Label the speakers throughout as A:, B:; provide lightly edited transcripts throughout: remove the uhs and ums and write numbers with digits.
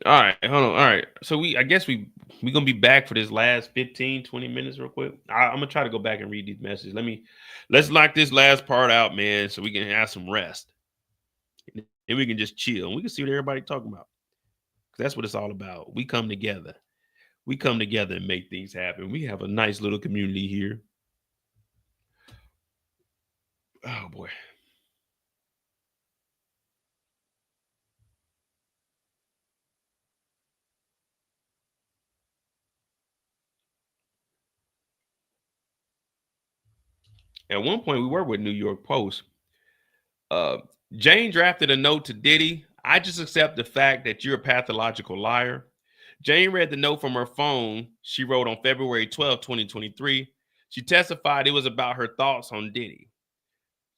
A: All right, hold on. All right. So I guess we gonna be back for this last 15, 20 minutes real quick. I'm gonna try to go back and read these messages. Let's lock this last part out, man, so we can have some rest. And we can just chill and we can see what everybody talking about. 'Cause that's what it's all about. We come together. We come together and make things happen. We have a nice little community here. Oh boy. At one point we were with New York Post. Uh, Jane drafted a note to Diddy. I just accept the fact that you're a pathological liar. Jane read the note from her phone she wrote on February 12th, 2023. She testified it was about her thoughts on Diddy.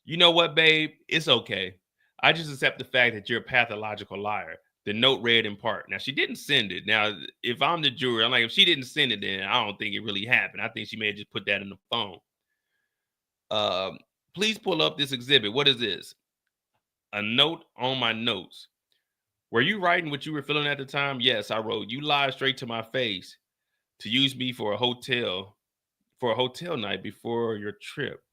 A: You know what, babe? It's okay. I just accept the fact that you're a pathological liar. The note read in part. Now, she didn't send it. Now, if I'm the jury, I'm like, if she didn't send it, then I don't think it really happened. I think she may have just put that in the phone. Um, Please pull up this exhibit. What is this? A note on my notes. Were you writing what you were feeling at the time? Yes, I wrote. You lied straight to my face to use me for a hotel night before your trip.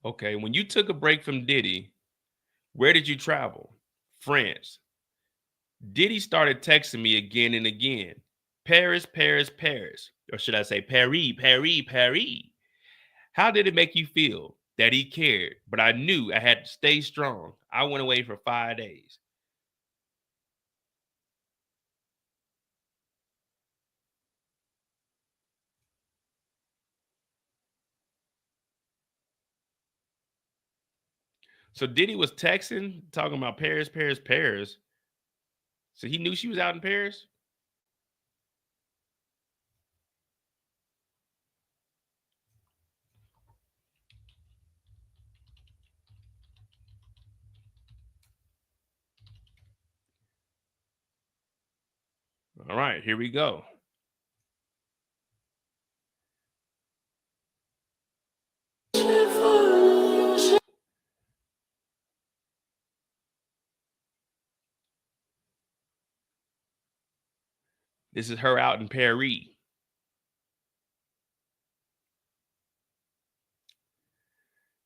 A: Okay, when you took a break from Diddy, where did you travel? France. Diddy started texting me again and again. Paris, Paris, Paris. Or should I say Paris, Paris, Paris? How did it make you feel that he cared, but I knew I had to stay strong? I went away for 5 days. So Diddy was texting, talking about Paris, Paris, Paris. So he knew she was out in Paris? All right, here we go. This is her out in Paris.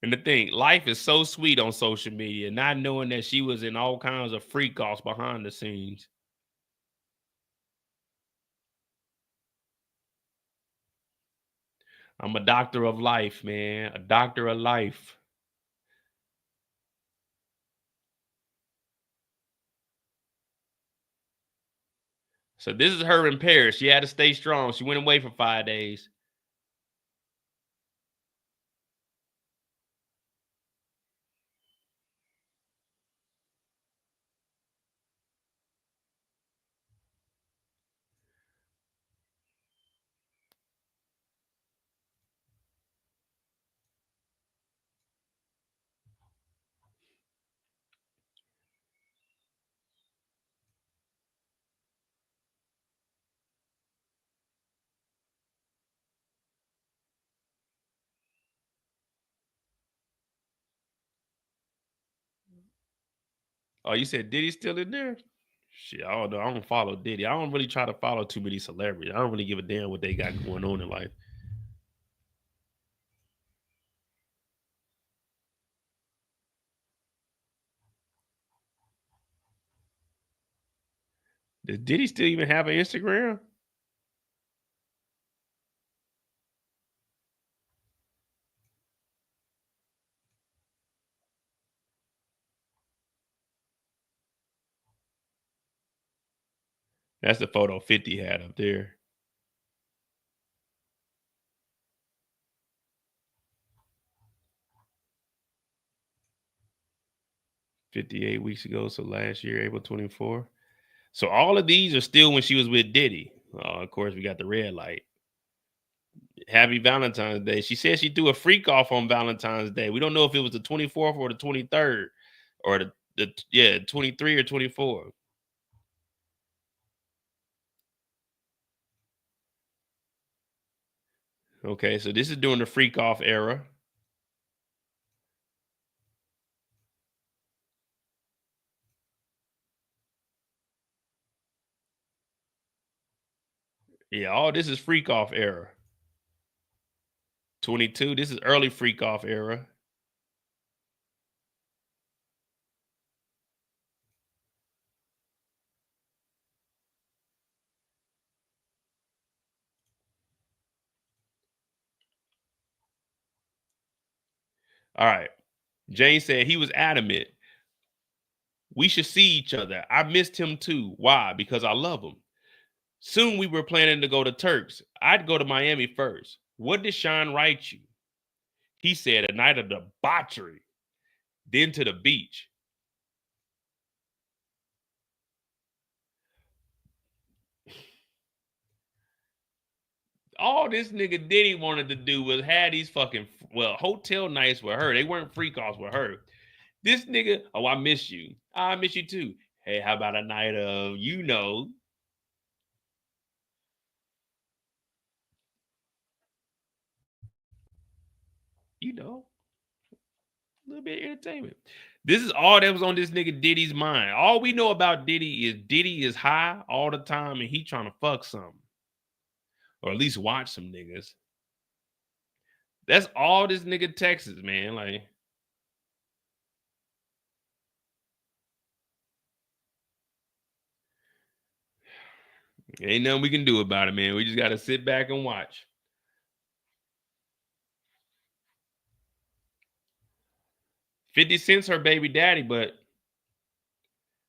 A: And the thing, life is so sweet on social media, not knowing that she was in all kinds of freak offs behind the scenes. I'm a doctor of life, man. A doctor of life. So this is her in Paris. She had to stay strong. She went away for 5 days. Oh, you said Diddy's still in there? Shit, I don't know. I don't follow Diddy. I don't really try to follow too many celebrities. I don't really give a damn what they got going on in life. Does Diddy still even have an Instagram? That's the photo 50 had up there. 58 weeks ago. So last year, April 24. So all of these are still when she was with Diddy. Of course, we got the red light. Happy Valentine's Day. She said she threw a freak off on Valentine's Day. We don't know if it was the 24th or the 23rd or the 23 or 24. Okay, so this is during the freak off era. Yeah, all this is freak off era. 22, this is early freak off era. All right. Jane said he was adamant. We should see each other. I missed him too. Why? Because I love him. Soon we were planning to go to Turks. I'd go to Miami first. What did Sean write you? He said a night of debauchery, then to the beach. All this nigga Diddy wanted to do was have these fucking hotel nights with her. They weren't freak offs with her. This nigga, oh, I miss you. I miss you too. Hey, how about a night of a little bit of entertainment. This is all that was on this nigga Diddy's mind. All we know about Diddy is high all the time and he trying to fuck something. Or at least watch some niggas. That's all this nigga Texas, man. Like, ain't nothing we can do about it, man. We just gotta sit back and watch. 50 Cent's her baby daddy, but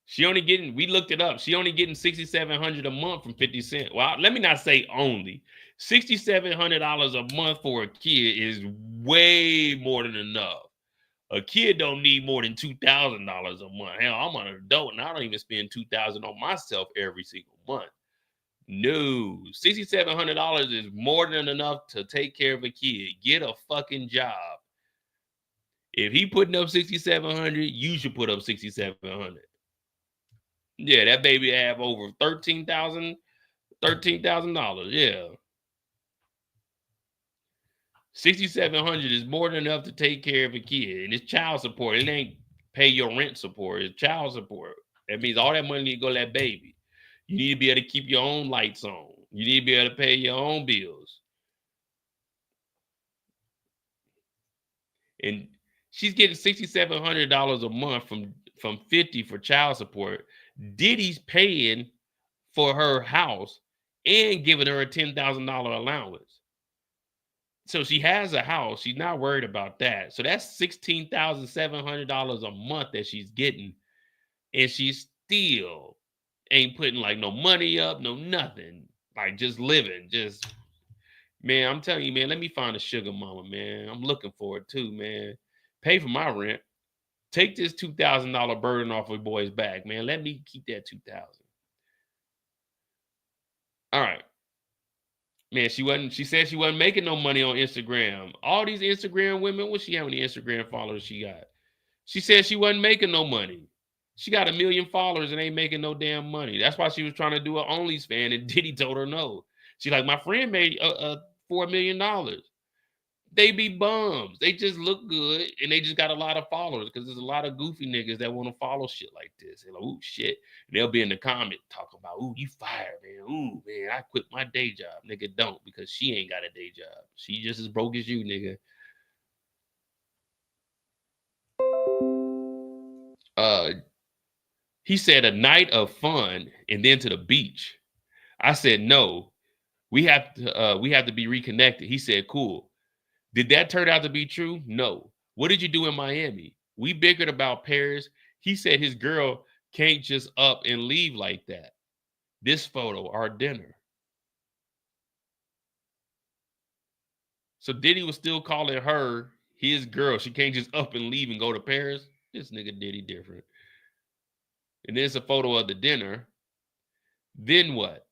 A: she only getting, we looked it up. She only getting $6,700 a month from 50 Cent. Well, let me not say only. $6,700 a month for a kid is way more than enough. A kid don't need more than $2,000 a month. Hell, I'm an adult and I don't even spend $2,000 on myself every single month. No, $6,700 is more than enough to take care of a kid. Get a fucking job. If he putting up 6,700, you should put up 6,700. Yeah, that baby have over $13,000. Yeah, 6,700 is more than enough to take care of a kid, and it's child support. It ain't pay your rent support. It's child support. That means all that money need to go to that baby. You need to be able to keep your own lights on. You need to be able to pay your own bills. And she's getting $6,700 a month from 50 for child support. Diddy's paying for her house and giving her a $10,000 allowance. So she has a house. She's not worried about that. So that's $16,700 a month that she's getting, and she still ain't putting like no money up, no nothing. Like just living, just man. I'm telling you, man. Let me find a sugar mama, man. I'm looking for it too, man. Pay for my rent. Take this $2,000 burden off of boy's back, man. Let me keep that 2,000. All right. Man, she said she wasn't making no money on Instagram. All these Instagram women, what she how many Instagram followers she got? She said she wasn't making no money. She got 1 million followers and ain't making no damn money. That's why she was trying to do an OnlyFans, and Diddy told her no. She like, my friend made $4 million. They be bums. They just look good and they just got a lot of followers because there's a lot of goofy niggas that want to follow shit like this. They're like, ooh, shit. And they'll be in the comment talking about, ooh, you fired, man. Ooh, man, I quit my day job. Nigga, don't, because she ain't got a day job. She just as broke as you, nigga. Uh, he said a night of fun and then to the beach. I said, no, we have to be reconnected. He said, cool. Did that turn out to be true? No. What did you do in Miami? We bickered about Paris. He said his girl can't just up and leave like that. This photo, our dinner. So Diddy was still calling her his girl. She can't just up and leave and go to Paris. This nigga Diddy different. And there's a photo of the dinner. Then what?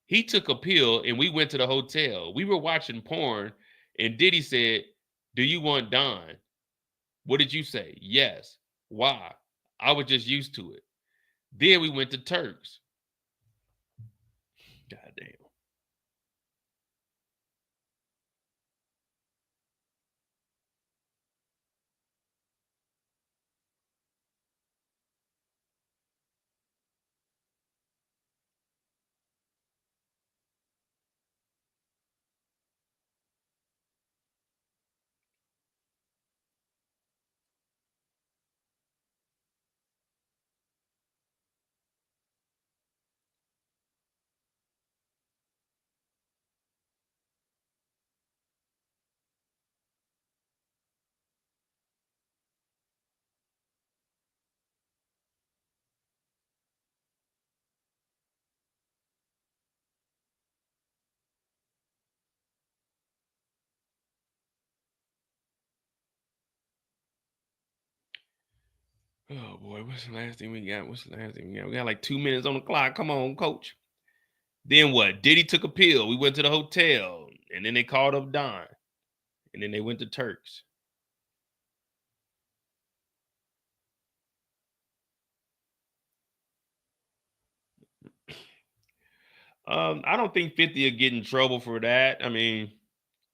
A: He took a pill and we went to the hotel. We were watching porn and Diddy said, do you want Don? What did you say? Yes. Why? I was just used to it. Then we went to Turks. God damn. Oh boy, what's the last thing we got? We got like 2 minutes on the clock. Come on, coach. Then what? Diddy took a pill. We went to the hotel, and then they called up Don, and then they went to Turks. I don't think 50 will get in trouble for that. I mean,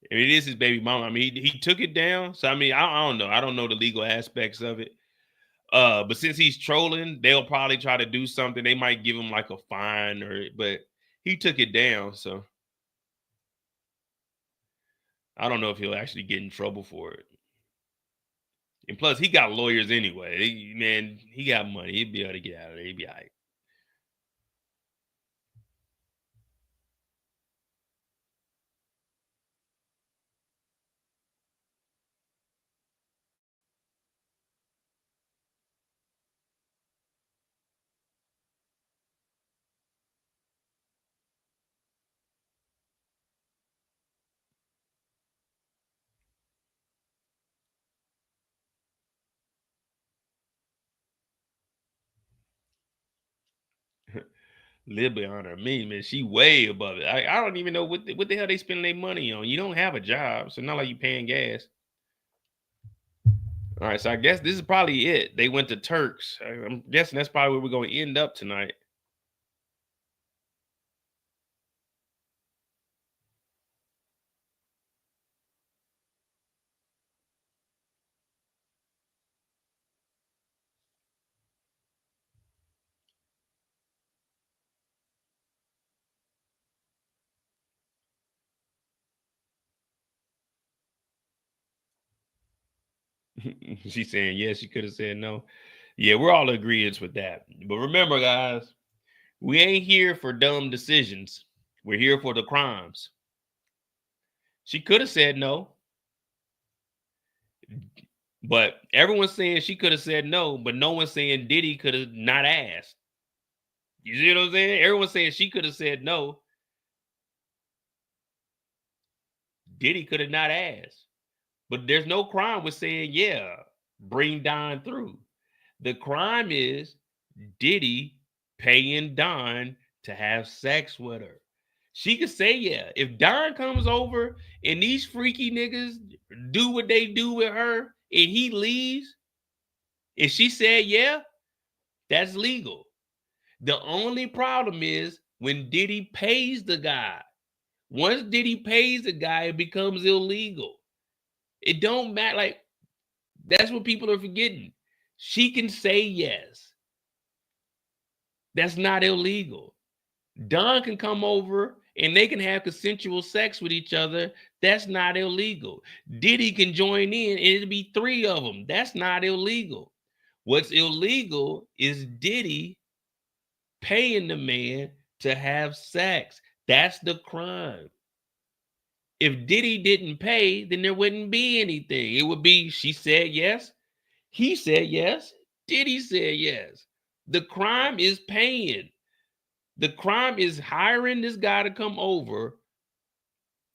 A: it is his baby mama. I mean, he took it down. So I mean, I don't know. I don't know the legal aspects of it. But since he's trolling, they'll probably try to do something. They might give him like a fine but he took it down. So I don't know if he'll actually get in trouble for it. And plus, he got lawyers anyway. Man, he got money. He'd be able to get out of there. He'd be all right. Live beyond her means, man. She way above it. I don't even know what the hell they spending their money on. You don't have a job, so not like you paying gas. All right, so I guess this is probably it. They went to Turks. I'm guessing that's probably where we're going to end up tonight. She's saying yes. She could have said no. Yeah, we're all agreeing with that. But remember, guys, we ain't here for dumb decisions. We're here for the crimes. She could have said no, but everyone's saying she could have said no, but no one's saying Diddy could have not asked. You see what I'm saying? Everyone's saying she could have said no. Diddy could have not asked. But there's no crime with saying, yeah, bring Don through. The crime is Diddy paying Don to have sex with her. She could say, yeah. If Don comes over and these freaky niggas do what they do with her and he leaves, and she said, yeah, that's legal. The only problem is when Diddy pays the guy. Once Diddy pays the guy, it becomes illegal. It don't matter. Like, that's what people are forgetting. She can say yes. That's not illegal. Don can come over and they can have consensual sex with each other. That's not illegal. Diddy can join in and it'll be 3 of them. That's not illegal. What's illegal is Diddy paying the man to have sex. That's the crime. If Diddy didn't pay, then there wouldn't be anything. It would be she said yes, he said yes, Diddy said yes. The crime is paying. The crime is hiring this guy to come over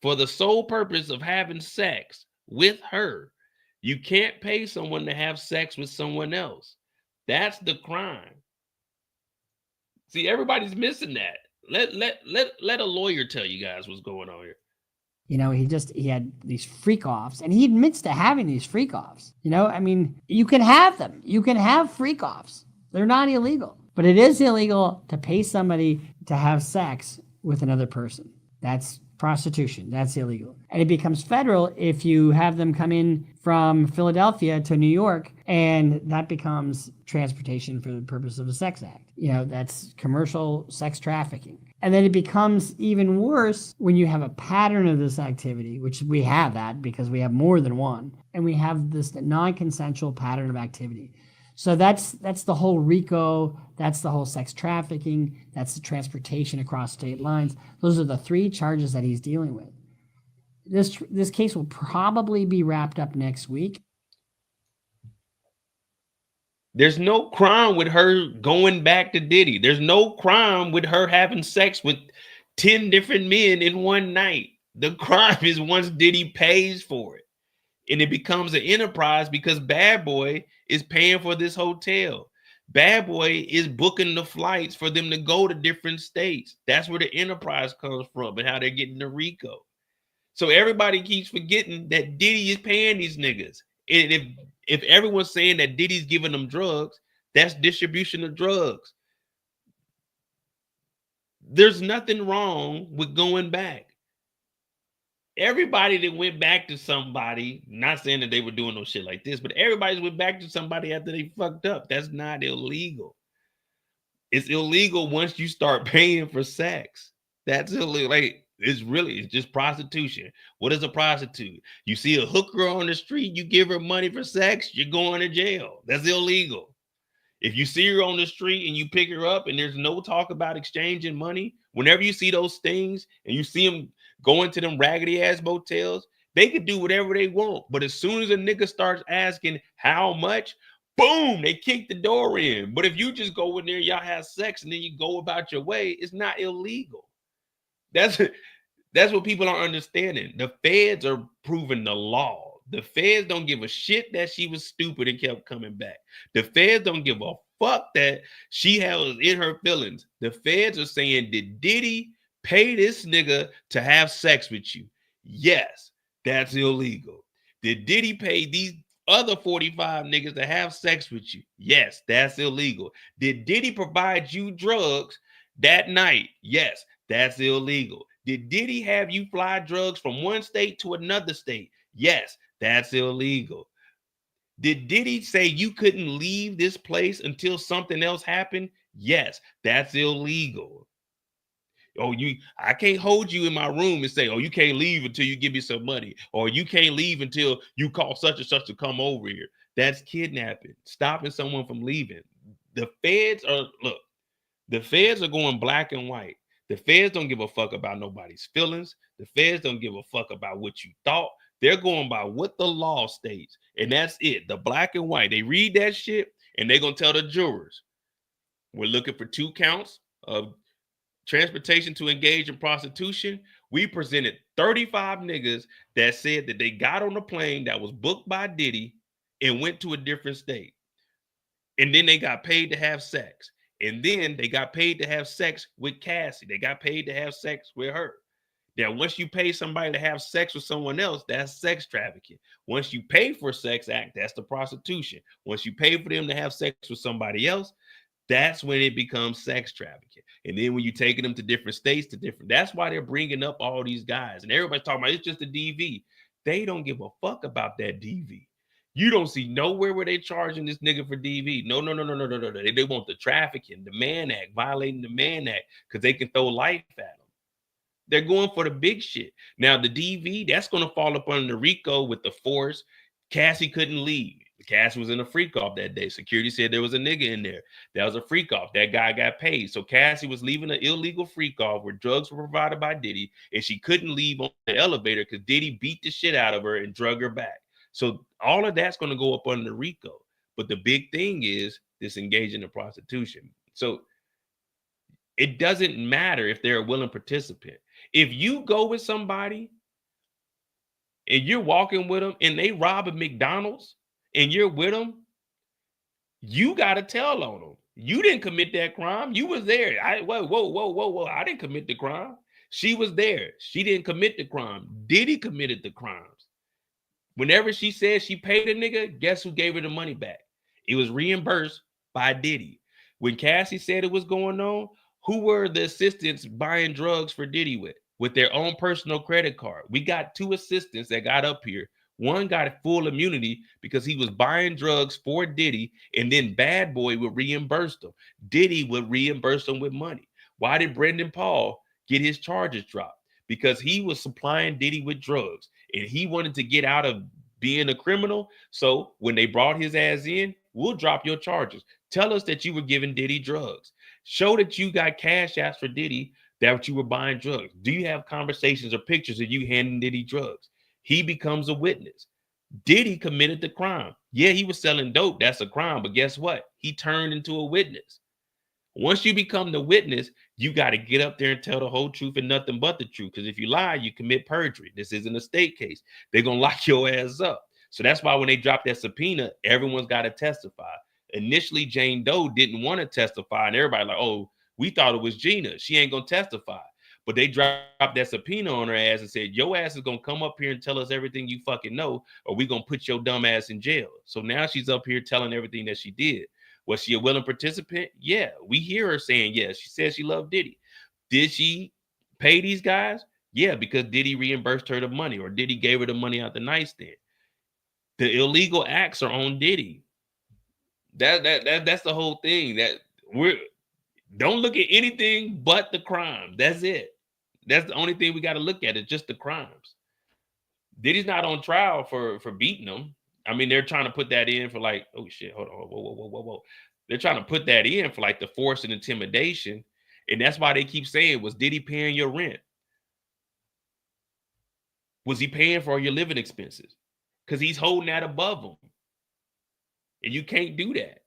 A: for the sole purpose of having sex with her. You can't pay someone to have sex with someone else. That's the crime. See, everybody's missing that. Let a lawyer tell you guys what's going on here.
B: You know, he had these freak offs, and he admits to having these freak offs. You know, I mean, you can have them. You can have freak offs. They're not illegal. But it is illegal to pay somebody to have sex with another person. That's prostitution. That's illegal. And it becomes federal if you have them come in from Philadelphia to New York, and that becomes transportation for the purpose of the sex act. You know, that's commercial sex trafficking. And then it becomes even worse when you have a pattern of this activity, which we have that because we have more than one, and we have this non-consensual pattern of activity. So that's the whole RICO, that's the whole sex trafficking, that's the transportation across state lines. Those are the 3 charges that he's dealing with. This case will probably be wrapped up next week.
A: There's no crime with her going back to Diddy. There's no crime with her having sex with 10 different men in one night. The crime is once Diddy pays for it. And it becomes an enterprise because Bad Boy is paying for this hotel. Bad Boy is booking the flights for them to go to different states. That's where the enterprise comes from and how they're getting the RICO. So everybody keeps forgetting that Diddy is paying these niggas. And if everyone's saying that Diddy's giving them drugs, that's distribution of drugs. There's nothing wrong with going back. Everybody that went back to somebody, not saying that they were doing no shit like this, but everybody went back to somebody after they fucked up. That's not illegal. It's illegal once you start paying for sex. That's illegal. Like, it's just prostitution. What is a prostitute? You see a hooker on the street, you give her money for sex, you're going to jail. That's illegal. If you see her on the street and you pick her up and there's no talk about exchanging money, whenever you see those things and you see them going to them raggedy ass motels, they could do whatever they want. But as soon as a nigga starts asking how much, boom, they kick the door in. But if you just go in there, y'all have sex, and then you go about your way, it's not illegal. That's what people aren't understanding. The feds are proving the law. The feds don't give a shit that she was stupid and kept coming back. The feds don't give a fuck that she was in her feelings. The feds are saying, did Diddy pay this nigga to have sex with you? Yes, that's illegal. Did Diddy pay these other 45 niggas to have sex with you? Yes, that's illegal. Did Diddy provide you drugs that night? Yes, that's illegal. Did Diddy have you fly drugs from one state to another state? Yes, that's illegal. Did Diddy say you couldn't leave this place until something else happened? Yes, that's illegal. Oh, I can't hold you in my room and say, oh, you can't leave until you give me some money, or you can't leave until you call such and such to come over here. That's kidnapping, stopping someone from leaving. The feds are going black and white. The feds don't give a fuck about nobody's feelings. The feds don't give a fuck about what you thought. They're going by what the law states. And that's it. The black and white. They read that shit and they're going to tell the jurors, we're looking for 2 counts of transportation to engage in prostitution. We presented 35 niggas that said that they got on a plane that was booked by Diddy and went to a different state. And then they got paid to have sex. And then they got paid to have sex with Cassie. They got paid to have sex with her. Now, once you pay somebody to have sex with someone else, that's sex trafficking. Once you pay for a sex act, that's the prostitution. Once you pay for them to have sex with somebody else, that's when it becomes sex trafficking. And then when you're taking them to different states, that's why they're bringing up all these guys. And everybody's talking about it's just a DV. They don't give a fuck about that DV. You don't see nowhere where they charging this nigga for DV. No. They want the trafficking, the Mann Act, violating the Mann Act, because they can throw life at them. They're going for the big shit. Now, the DV, that's going to fall up under RICO with the force. Cassie couldn't leave. Cassie was in a freak off that day. Security said there was a nigga in there. That was a freak off. That guy got paid. So Cassie was leaving an illegal freak off where drugs were provided by Diddy, and she couldn't leave on the elevator because Diddy beat the shit out of her and drug her back. So all of that's going to go up under RICO. But the big thing is this engaging in prostitution. So it doesn't matter if they're a willing participant. If you go with somebody and you're walking with them and they rob a McDonald's and you're with them, you got to tell on them. You didn't commit that crime. You was there. Whoa. I didn't commit the crime. She was there. She didn't commit the crime. Diddy committed the crimes. Whenever she said she paid a nigga, guess who gave her the money back? It was reimbursed by Diddy. When Cassie said it was going on, who were the assistants buying drugs for Diddy with their own personal credit card? We got 2 assistants that got up here. One got full immunity because he was buying drugs for Diddy, and then Bad Boy would reimburse them. Diddy would reimburse them with money. Why did Brendan Paul get his charges dropped? Because he was supplying Diddy with drugs, and he wanted to get out of being a criminal. So when they brought his ass in, we'll drop your charges. Tell us that you were giving Diddy drugs. Show that you got cash apps for Diddy that you were buying drugs. Do you have conversations or pictures of you handing Diddy drugs? He becomes a witness. Diddy committed the crime. Yeah, he was selling dope. That's a crime. But guess what? He turned into a witness. Once you become the witness, you got to get up there and tell the whole truth and nothing but the truth. Because if you lie, you commit perjury. This isn't a state case. They're going to lock your ass up. So that's why when they dropped that subpoena, everyone's got to testify. Initially, Jane Doe didn't want to testify, and everybody like, oh, we thought it was Gina. She ain't gonna testify. But they dropped that subpoena on her ass and said, your ass is gonna come up here and tell us everything you fucking know, or we gonna put your dumb ass in jail. So now she's up here telling everything that she did. Was she a willing participant? Yeah, we hear her saying yes. She says she loved Diddy. Did she pay these guys? Yeah, because Diddy reimbursed her the money, or Diddy gave her the money out the nightstand. The illegal acts are on Diddy. That's the whole thing. That we're don't look at anything but the crime. That's it. That's the only thing we got to look at, is just the crimes. Diddy's not on trial for beating them. I mean, they're trying to put that in for like, oh shit, hold on, whoa. They're trying to put that in for like the force and intimidation, and that's why they keep saying, was Diddy paying your rent? Was he paying for your living expenses? Because he's holding that above them, and you can't do that.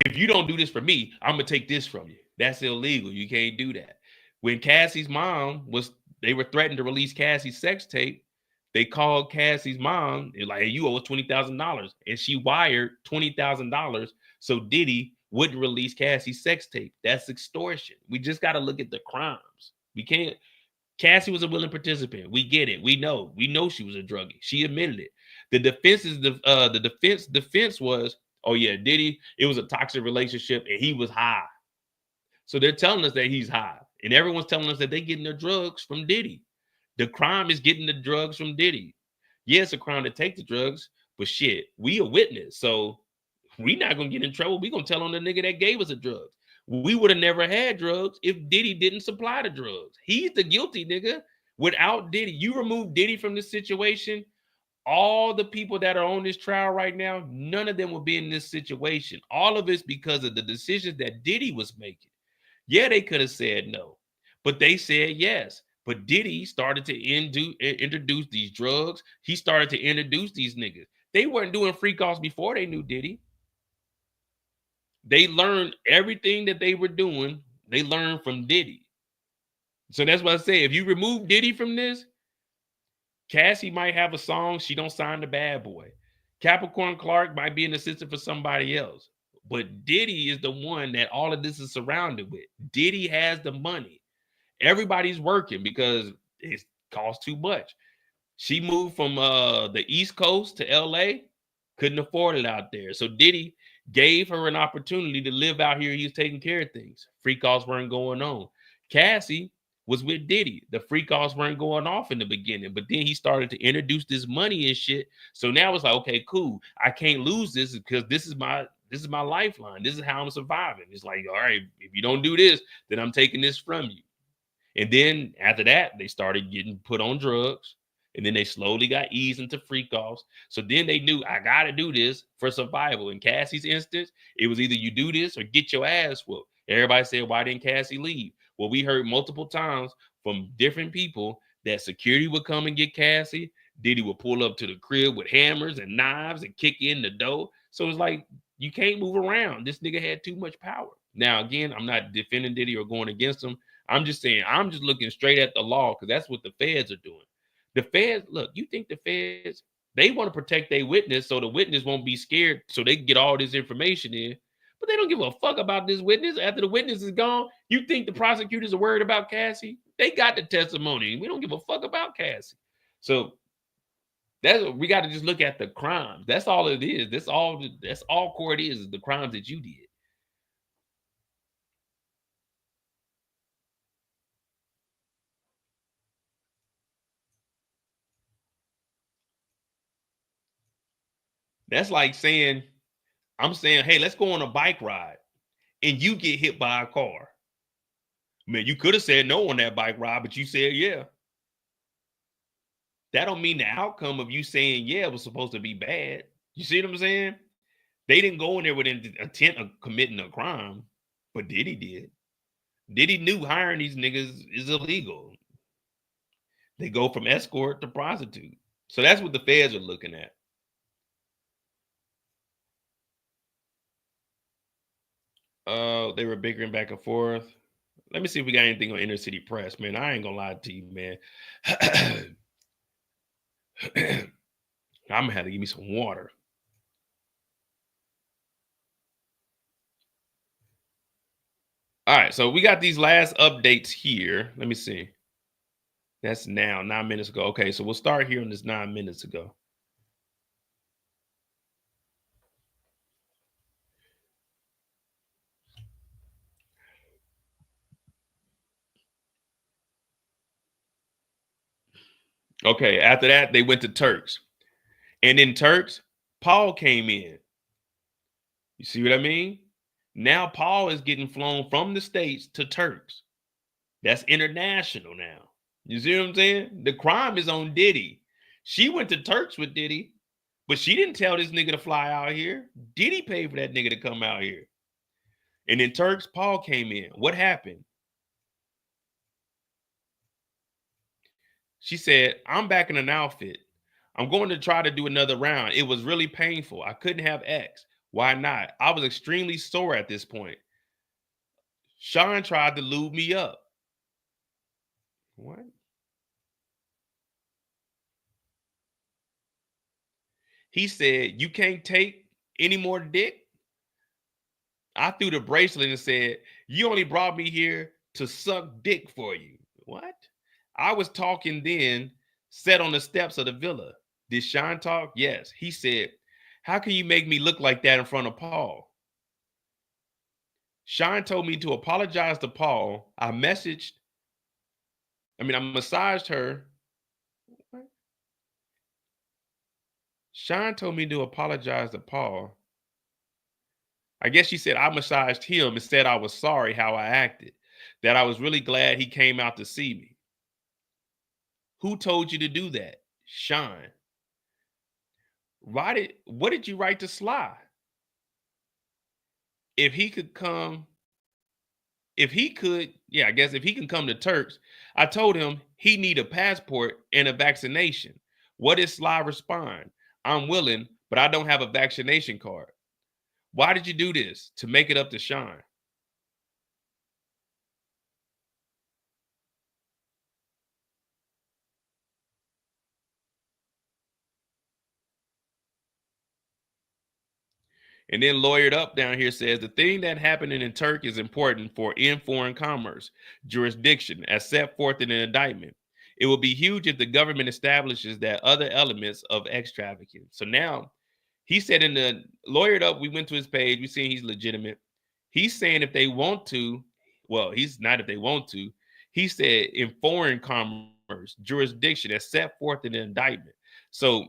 A: If you don't do this for me, I'm gonna take this from you. That's illegal. You can't do that. When Cassie's mom they were threatened to release Cassie's sex tape. They called Cassie's mom and like, hey, you owe us $20,000, and she wired $20,000 so Diddy wouldn't release Cassie's sex tape. That's extortion. We just got to look at the crimes. We can't. Cassie was a willing participant. We get it. We know she was a druggie. She admitted it. The defense was, oh yeah, Diddy, it was a toxic relationship and he was high. So they're telling us that he's high, and everyone's telling us that they're getting their drugs from Diddy. The crime is getting the drugs from Diddy. Yeah, it's a crime to take the drugs, but shit, we a witness, so we not gonna get in trouble. We gonna tell on the nigga that gave us the drugs. We would have never had drugs if Diddy didn't supply the drugs. He's the guilty nigga. Without Diddy, you remove Diddy from this situation, all the people that are on this trial right now, none of them will be in this situation. All of it's because of the decisions that Diddy was making. Yeah, they could have said no, but they said yes. But Diddy started to introduce these drugs. He started to introduce these niggas. They weren't doing free calls before they knew Diddy. They learned everything that they were doing. They learned from Diddy. So that's what I say. If you remove Diddy from this, Cassie might have a song. She don't sign the bad boy. Capricorn Clark might be an assistant for somebody else. But Diddy is the one that all of this is surrounded with. Diddy has the money. Everybody's working because it costs too much. She moved from the East Coast to LA, couldn't afford it out there. So Diddy gave her an opportunity to live out here. He was taking care of things. Free calls weren't going on. Cassie was with Diddy. The free calls weren't going off in the beginning, but then he started to introduce this money and shit. So now it's like, okay, cool. I can't lose this because this is my lifeline. This is how I'm surviving. It's like, all right, if you don't do this, then I'm taking this from you. And then after that, they started getting put on drugs. And then they slowly got eased into free calls. So then they knew, I got to do this for survival. In Cassie's instance, it was either you do this or get your ass whooped. Everybody said, why didn't Cassie leave? Well, we heard multiple times from different people that security would come and get Cassie. Diddy would pull up to the crib with hammers and knives and kick in the door. So it's like, you can't move around. This nigga had too much power. Now, again, I'm not defending Diddy or going against him. I'm just saying, I'm just looking straight at the law because that's what the feds are doing. The feds, look, you think the feds, they want to protect their witness so the witness won't be scared so they can get all this information in, but they don't give a fuck about this witness. After the witness is gone, you think the prosecutors are worried about Cassie? They got the testimony. We don't give a fuck about Cassie. So we got to just look at the crimes. That's all it is. That's all court is the crimes that you did. That's like saying, I'm saying, hey, let's go on a bike ride, and you get hit by a car. Man, you could have said no on that bike ride, but you said yeah. That don't mean the outcome of you saying yeah was supposed to be bad. You see what I'm saying? They didn't go in there with an intent of committing a crime, but Diddy did. Diddy knew hiring these niggas is illegal. They go from escort to prostitute. So that's what the feds are looking at. They were bickering back and forth. Let me see if we got anything on Inner City Press, man. I ain't gonna lie to you, man. I'm gonna have to give me some water. All right, so we got these last updates here. Let me see. That's now 9 minutes ago. Okay, so we'll start here on this 9 minutes ago. Okay, after that, they went to Turks. And in Turks, Paul came in. You see what I mean? Now Paul is getting flown from the States to Turks. That's international now. You see what I'm saying? The crime is on Diddy. She went to Turks with Diddy, but she didn't tell this nigga to fly out here. Diddy paid for that nigga to come out here. And in Turks, Paul came in. What happened? She said, I'm back in an outfit. I'm going to try to do another round. It was really painful. I couldn't have X. Why not? I was extremely sore at this point. Sean tried to lube me up. What? He said, you can't take any more dick? I threw the bracelet and said, you only brought me here to suck dick for you. What? I was talking then, sat on the steps of the villa. Did Sean talk? Yes. He said, how can you make me look like that in front of Paul? Sean told me to apologize to Paul. I massaged her. What? Sean told me to apologize to Paul. I guess she said I massaged him and said I was sorry how I acted, that I was really glad he came out to see me. Who told you to do that? Sean. What did you write to Sly? If he could come, if he could, yeah, I guess if he can come to Turks, I told him he need a passport and a vaccination. What did Sly respond? I'm willing, but I don't have a vaccination card. Why did you do this? To make it up to Sean. And then Lawyered Up down here says the thing that happened in Turkey is important for in foreign commerce jurisdiction as set forth in an indictment. It will be huge if the government establishes that other elements of X trafficking. So now he said in the Lawyered Up, we went to his page, we seen he's legitimate. He's saying if they want to, well, he's not if they want to. He said in foreign commerce jurisdiction as set forth in the indictment. So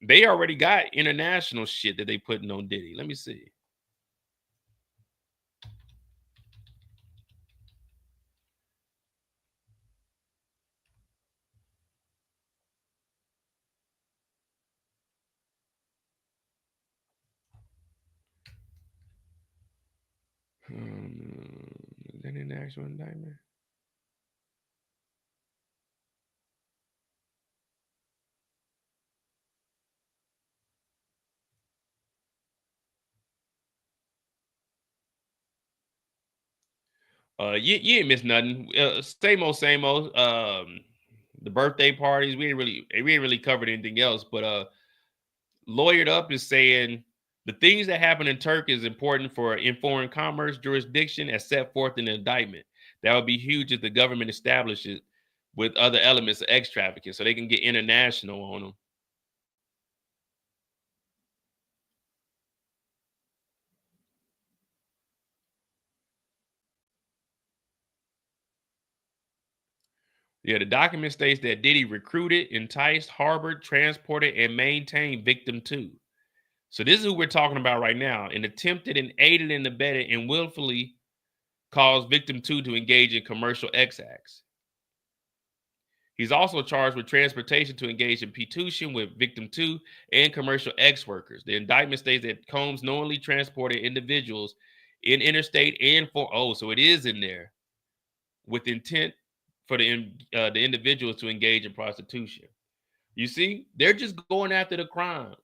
A: they already got international shit that they putting on Diddy. Let me see. Is that an actual indictment? You ain't missed nothing. Same old, same old. The birthday parties. We ain't really covered anything else. But Lawyered Up is saying the things that happen in Turkey is important for in foreign commerce jurisdiction as set forth in the indictment. That would be huge if the government establishes with other elements of X trafficking, so they can get international on them. Yeah, the document states that Diddy recruited, enticed, harbored, transported, and maintained victim two. So this is who we're talking about right now. And attempted and aided and abetted and willfully caused victim two to engage in commercial X acts. He's also charged with transportation to engage in P2tion with victim two and commercial X workers. The indictment states that Combs knowingly transported individuals in interstate and so it is in there with intent for the individuals to engage in prostitution. You see, they're just going after the crime.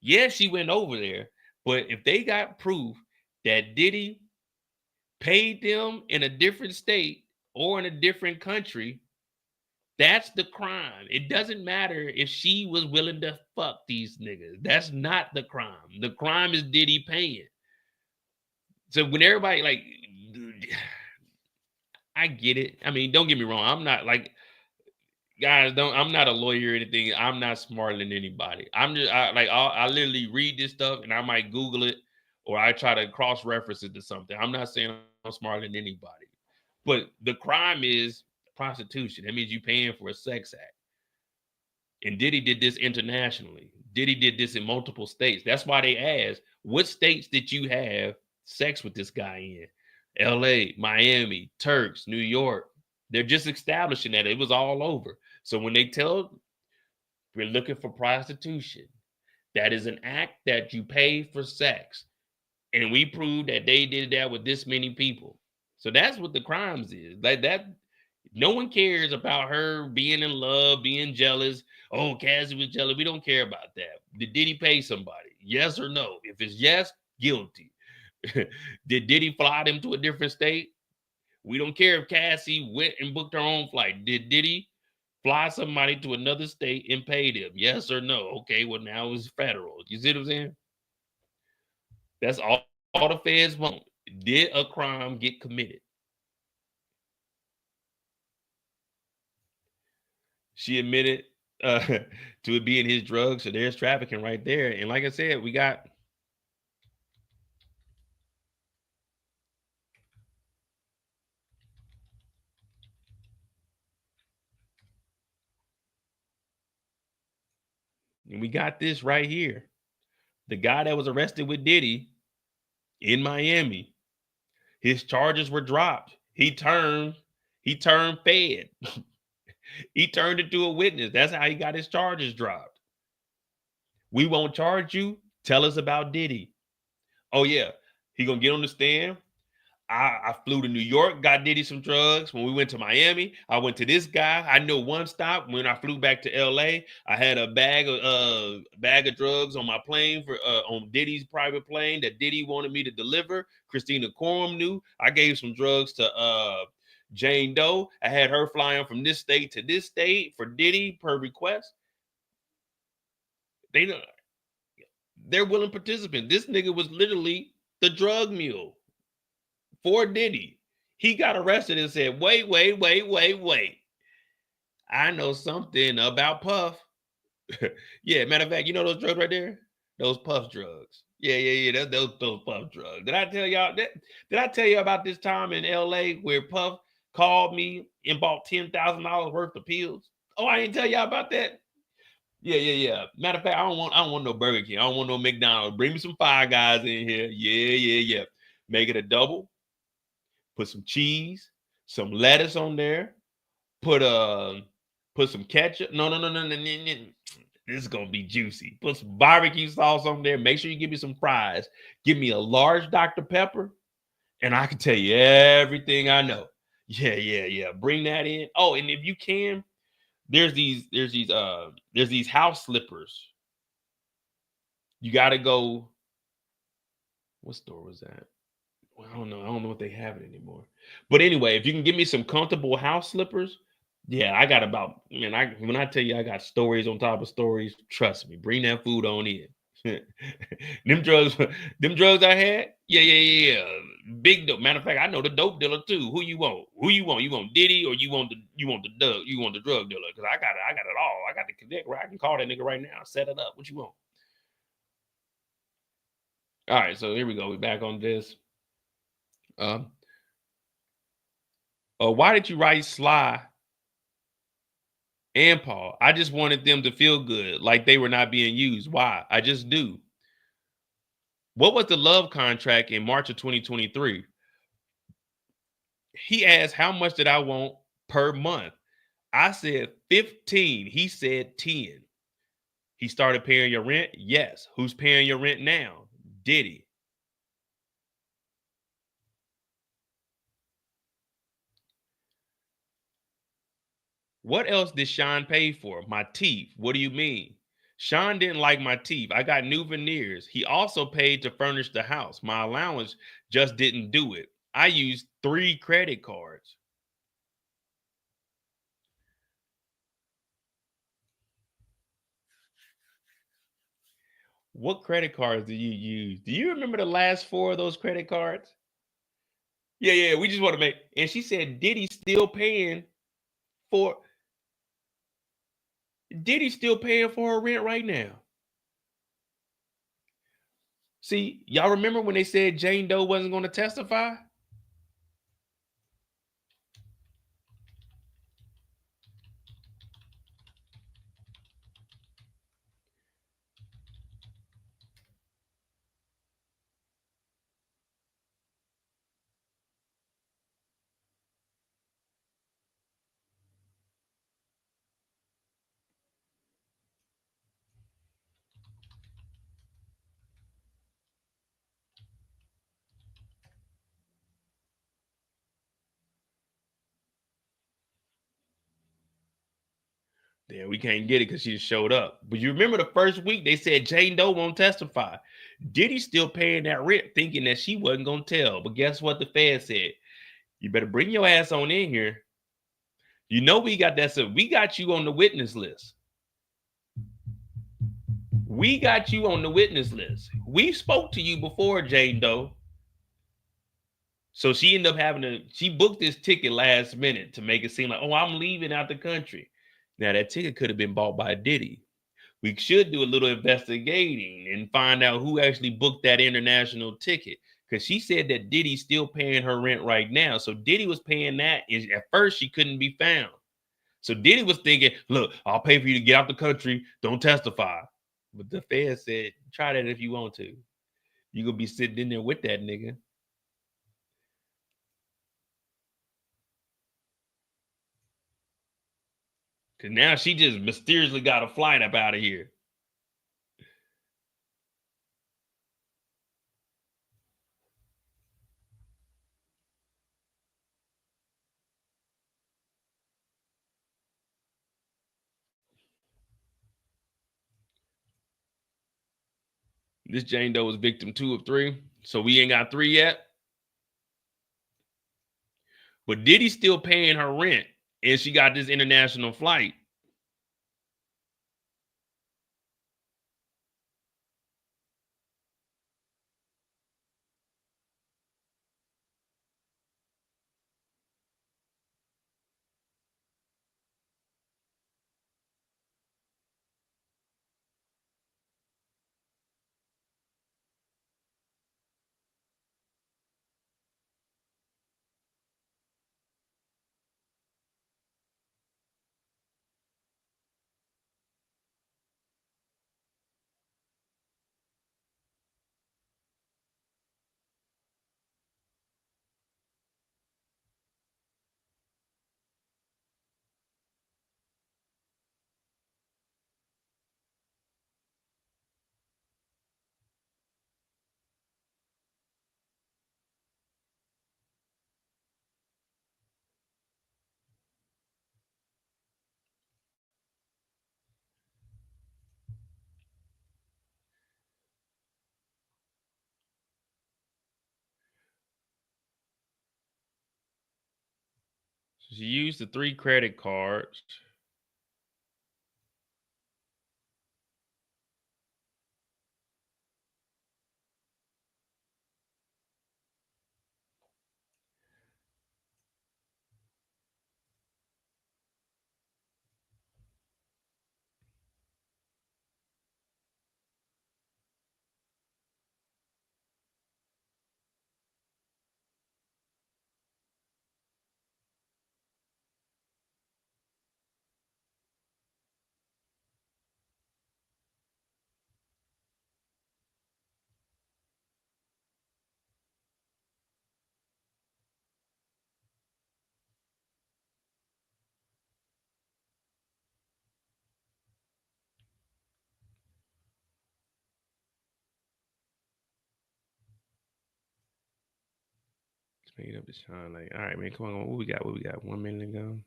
A: Yes, she went over there, but if they got proof that Diddy paid them in a different state or in a different country, That's the crime. It doesn't matter if she was willing to fuck these niggas. That's not the crime. The crime is Diddy paying. So when everybody like, I get it. I mean, don't get me wrong. I'm not like, guys, don't. I'm not a lawyer or anything. I'm not smarter than anybody. I'm just I literally read this stuff and I might Google it or I try to cross reference it to something. I'm not saying I'm smarter than anybody, but the crime is prostitution. That means you paying for a sex act. And Diddy did this internationally. Diddy did this in multiple states. That's why they asked, what states did you have sex with this guy in? LA, Miami, Turks, New York. They're just establishing that it was all over. So when they tell we're looking for prostitution, that is an act that you pay for sex. And we proved that they did that with this many people. So that's what the crimes is. Like that, no one cares about her being in love, being jealous. Oh, Cassie was jealous. We don't care about that. Did Diddy pay somebody? Yes or no? If it's yes, guilty. Did Diddy fly them to a different state? We don't care if Cassie went and booked her own flight. Did Diddy fly somebody to another state and pay them? Yes or no? Okay, well, now it's federal. You see what I'm saying? That's all the feds want. Did a crime get committed? She admitted to it being his drugs. So there's trafficking right there. And like I said, we got this right here. The guy that was arrested with Diddy in Miami, his charges were dropped. He turned fed. He turned into a witness. That's how he got his charges dropped. We won't charge you. Tell us about Diddy. Oh yeah, he gonna get on the stand. I flew to New York, got Diddy some drugs. When we went to Miami, I went to this guy. I know one stop. When I flew back to LA, I had a bag of drugs on my plane for on Diddy's private plane that Diddy wanted me to deliver. Christina Courtroom knew. I gave some drugs to Jane Doe. I had her flying from this state to this state for Diddy per request. They're willing participants. This nigga was literally the drug mule for Diddy. He got arrested and said, wait. I know something about Puff. Yeah, matter of fact, you know those drugs right there? Those Puff drugs. Yeah. Those Puff drugs. Did I tell y'all that? Did I tell you about this time in LA where Puff called me and bought $10,000 worth of pills? Oh, I didn't tell y'all about that. Yeah. Matter of fact, I don't want no Burger King. I don't want no McDonald's. Bring me some Five Guys in here. Yeah. Make it a double. Put some cheese, some lettuce on there. Put some ketchup. No. This is gonna be juicy. Put some barbecue sauce on there. Make sure you give me some fries. Give me a large Dr. Pepper, and I can tell you everything I know. Yeah. Bring that in. Oh, and if you can, there's these house slippers. You gotta go. What store was that? Well, I don't know if they have it anymore. But anyway, if you can give me some comfortable house slippers, yeah, I got about, man, when I tell you I got stories on top of stories, trust me, bring that food on in. them drugs I had, yeah. Big dope. Matter of fact, I know the dope dealer too. Who you want? You want Diddy or you want the drug dealer? Because I got it all. I got the connect where I can call that nigga right now, set it up. What you want? All right, so here we go. We're back on this. Why did you write Sly and Paul? I just wanted them to feel good, like they were not being used. Why? I just do. What was the love contract in March of 2023? He asked, how much did I want per month? I said 15. He said 10. He started paying your rent? Yes. Who's paying your rent now? Diddy. What else did Sean pay for? My teeth. What do you mean? Sean didn't like my teeth. I got new veneers. He also paid to furnish the house. My allowance just didn't do it. I used 3 credit cards. What credit cards do you use? Do you remember the last four of those credit cards? Yeah, yeah. We just want to make. And she said Diddy's still paying for. Diddy's still paying for her rent right now. See, y'all remember when they said Jane Doe wasn't going to testify? Yeah, we can't get it because she just showed up. But you remember the first week they said Jane Doe won't testify. Diddy's still paying that rent, thinking that she wasn't gonna tell. But guess what? The Fed said, you better bring your ass on in here. You know we got that. So we got you on the witness list. We got you on the witness list. We spoke to you before, Jane Doe. So she ended up having to. She booked this ticket last minute to make it seem like, oh, I'm leaving out the country. Now that ticket could have been bought by Diddy. We should do a little investigating and find out who actually booked that international ticket. Because she said that Diddy's still paying her rent right now. So Diddy was paying that. And at first, she couldn't be found. So Diddy was thinking, look, I'll pay for you to get out the country. Don't testify. But the Fed said, try that if you want to. You're going to be sitting in there with that nigga. Because now she just mysteriously got a flight up out of here. This Jane Doe was victim 2 of 3. So we ain't got 3 yet. But Diddy's still paying her rent. And she got this international flight. She used the 3 credit cards. Made up the shine like, all right, man, come on. What we got? What we got? 1 minute ago.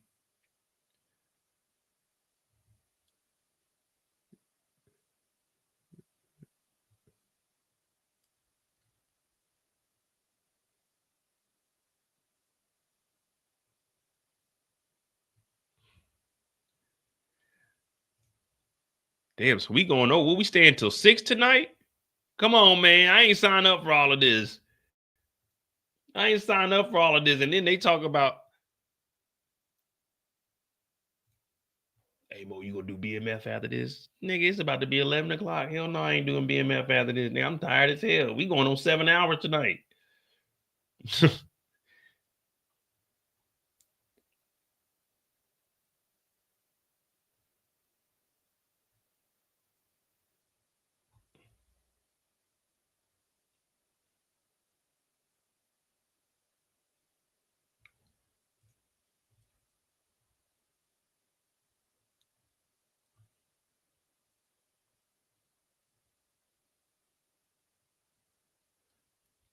A: Damn, so we going over. Will we stay until 6 tonight? Come on, man. I ain't signed up for all of this. I ain't signed up for all of this. And then they talk about, hey, Mo, you gonna do BMF after this? Nigga, it's about to be 11 o'clock. Hell no, I ain't doing BMF after this. Nigga, I'm tired as hell. We going on 7 hours tonight.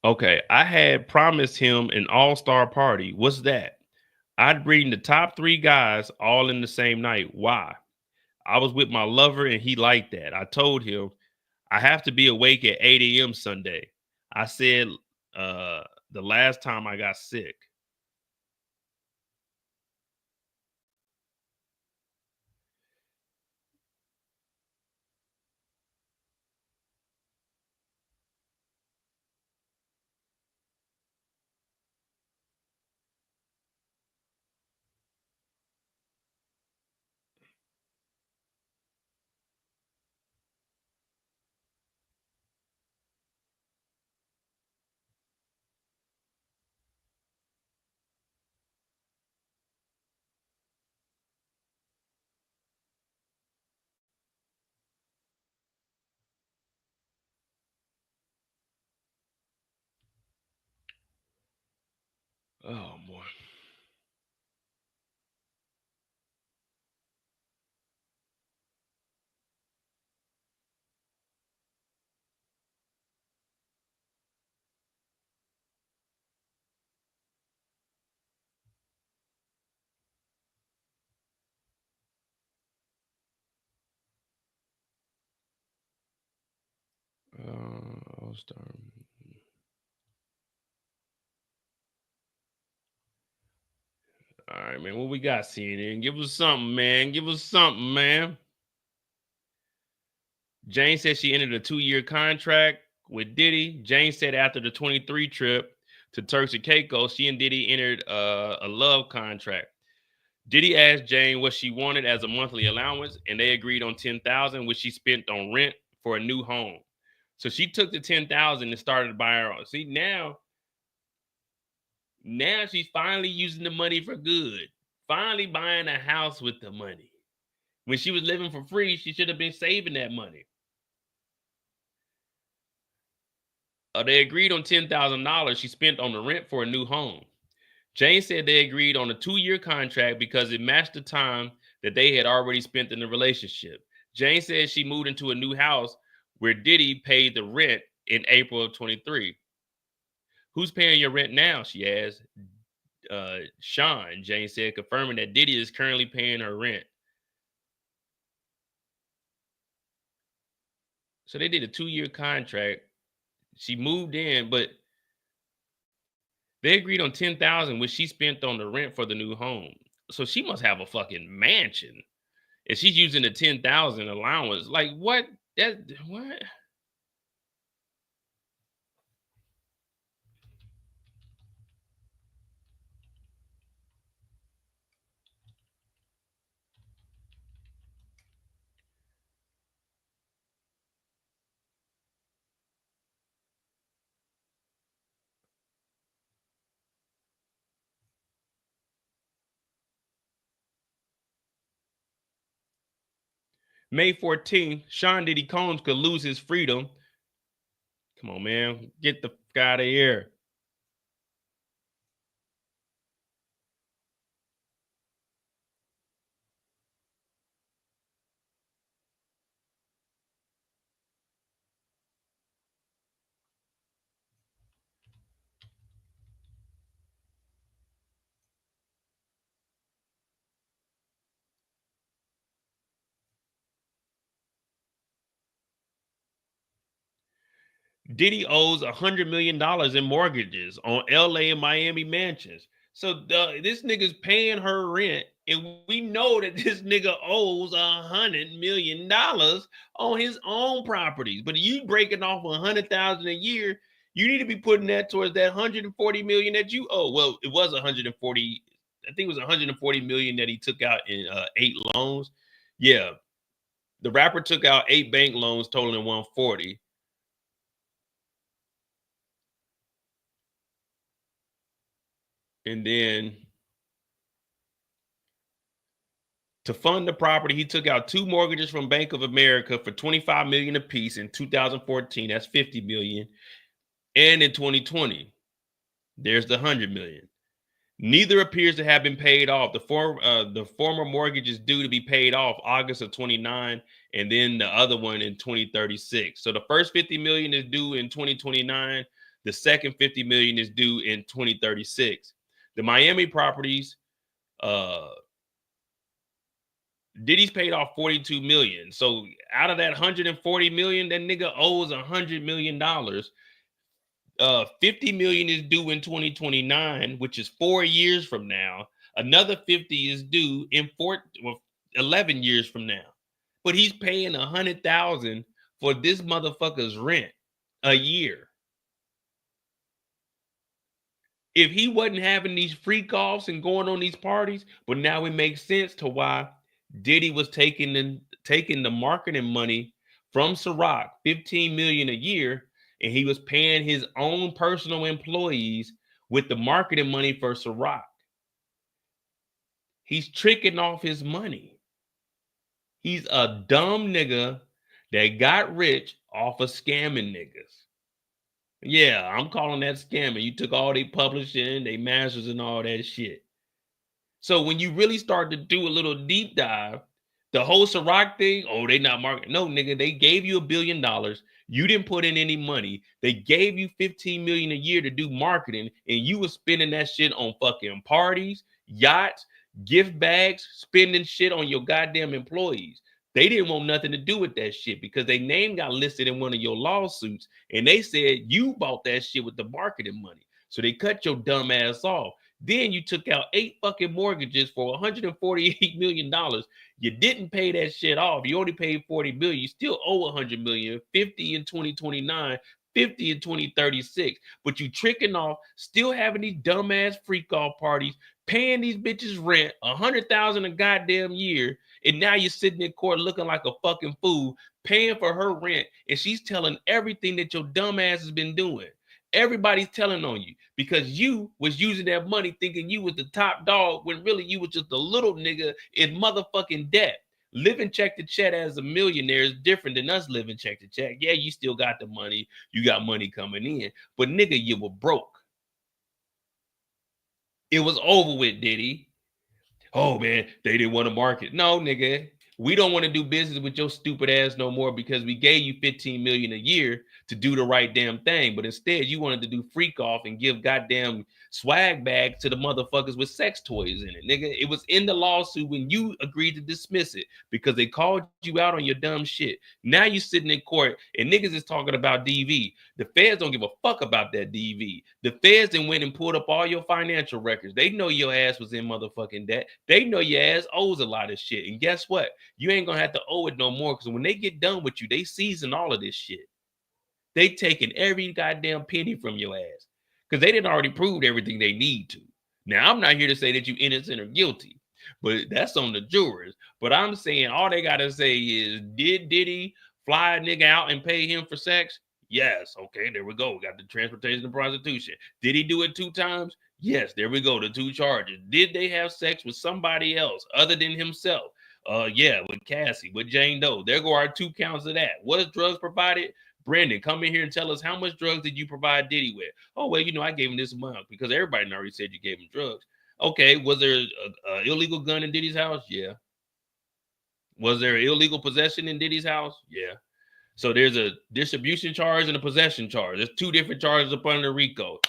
A: Okay, I had promised him an all-star party. What's that? I'd bring the top 3 guys all in the same night. Why? I was with my lover and he liked that. I told him I have to be awake at 8 a.m. Sunday. I said uh the last time I got sick. Oh boy. All-star. All right, man. What we got, CNN? Give us something, man. Give us something, man. Jane said she entered a 2-year contract with Diddy. Jane said after the 23 trip to Turks and Caicos, she and Diddy entered a love contract. Diddy asked Jane what she wanted as a monthly allowance, and they agreed on $10,000, which she spent on rent for a new home. So she took the $10,000 and started buying her own. See, now she's finally using the money for good. Finally buying a house with the money. When she was living for free, she should have been saving that money. They agreed on $10,000 she spent on the rent for a new home. Jane said they agreed on a 2-year contract because it matched the time that they had already spent in the relationship. Jane said she moved into a new house where Diddy paid the rent in April of 23. Who's paying your rent now? She asked. Sean, Jane said, confirming that Diddy is currently paying her rent. So they did a 2-year contract. She moved in, but they agreed on $10,000, which she spent on the rent for the new home. So she must have a fucking mansion. If she's using the 10,000 allowance, like what? That what? May 14th, Sean Diddy Combs could lose his freedom. Come on, man. Get the fuck out of here. Diddy owes $100 million in mortgages on LA and Miami mansions. So this nigga's paying her rent And we know that this nigga owes $100 million on his own properties. But you breaking off 100,000 a year, you need to be putting that towards that 140 million that you owe. Well, it was 140. I think it was 140 million that he took out in 8 loans. Yeah, the rapper took out 8 bank loans totaling 140. And then to fund the property, he took out 2 mortgages from Bank of America for 25 million apiece in 2014. That's 50 million. And in 2020, there's the 100 million. Neither appears to have been paid off. The former mortgage is due to be paid off August of 29, and then the other one in 2036. So the first 50 million is due in 2029. The second 50 million is due in 2036. The Miami properties, Diddy's paid off 42 million. So out of that 140 million, that nigga owes $100 million. 50 million is due in 2029, which is 4 years from now. Another 50 is due in 11 years from now. But he's paying 100,000 for this motherfucker's rent a year. If he wasn't having these freak offs and going on these parties, but now it makes sense to why Diddy was taking the marketing money from Ciroc, 15 million a year, and he was paying his own personal employees with the marketing money for Ciroc. He's tricking off his money. He's a dumb nigga that got rich off of scamming niggas. Yeah, I'm calling that scamming. You took all they publishing, they masters and all that shit. So when you really start to do a little deep dive, the whole Ciroc thing, oh, they not marketing. No, nigga, they gave you $1 billion. You didn't put in any money. They gave you 15 million a year to do marketing, and you were spending that shit on fucking parties, yachts, gift bags, spending shit on your goddamn employees. They didn't want nothing to do with that shit because their name got listed in one of your lawsuits, and they said you bought that shit with the marketing money. So they cut your dumb ass off. Then you took out 8 fucking mortgages for $148 million. You didn't pay that shit off. You only paid 40 million. You still owe 100 million, 50 in 2029, 50 in 2036. But you tricking off, still having these dumbass freak off parties, paying these bitches rent, 100,000 a goddamn year, and now you're sitting in court looking like a fucking fool, paying for her rent, and she's telling everything that your dumbass has been doing. Everybody's telling on you because you was using that money thinking you was the top dog when really you was just a little nigga in motherfucking debt. Living check to check as a millionaire is different than us living check to check. Yeah, you still got the money. You got money coming in. But nigga, you were broke. It was over with, Diddy. Oh man, they didn't want to market. No, nigga. We don't want to do business with your stupid ass no more because we gave you 15 million a year to do the right damn thing. But instead, you wanted to do freak off and give goddamn swag bags to the motherfuckers with sex toys in it, nigga. It was in the lawsuit when you agreed to dismiss it because they called you out on your dumb shit. Now you sitting in court and niggas is talking about DV. The feds don't give a fuck about that DV. The feds then went and pulled up all your financial records. They know your ass was in motherfucking debt. They know your ass owes a lot of shit. And guess what? You ain't gonna have to owe it no more because when they get done with you, they season all of this shit. They taking every goddamn penny from your ass because they didn't already prove everything they need to. Now, I'm not here to say that you innocent or guilty, but that's on the jurors. But I'm saying all they gotta say is, did Diddy fly a nigga out and pay him for sex? Yes. Okay, there we go. We got the transportation and prostitution. Did he do it 2 times? Yes, there we go. The 2 charges. Did they have sex with somebody else other than himself? Yeah, with Cassie, with Jane Doe. There go our 2 counts of that. Was drugs provided? Brandon, come in here and tell us how much drugs did you provide Diddy with? Oh, well, I gave him this amount because everybody already said you gave him drugs. Okay, was there an illegal gun in Diddy's house? Yeah. Was there illegal possession in Diddy's house? Yeah. So there's a distribution charge and a possession charge. There's 2 different charges up under RICO.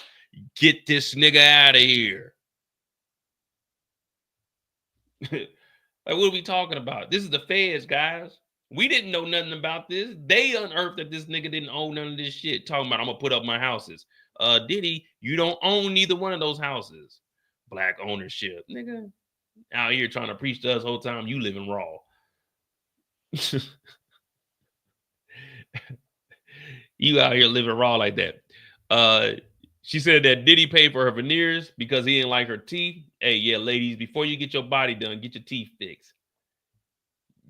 A: Get this nigga out of here. Like, what are we talking about? This is the feds, guys. We didn't know nothing about this. They unearthed that this nigga didn't own none of this shit. Talking about, I'm gonna put up my houses. Diddy, you don't own neither one of those houses. Black ownership, nigga. Out here trying to preach to us whole time you living raw. You out here living raw like that. She said that Diddy paid for her veneers because he didn't like her teeth. Hey, yeah, ladies, before you get your body done, get your teeth fixed.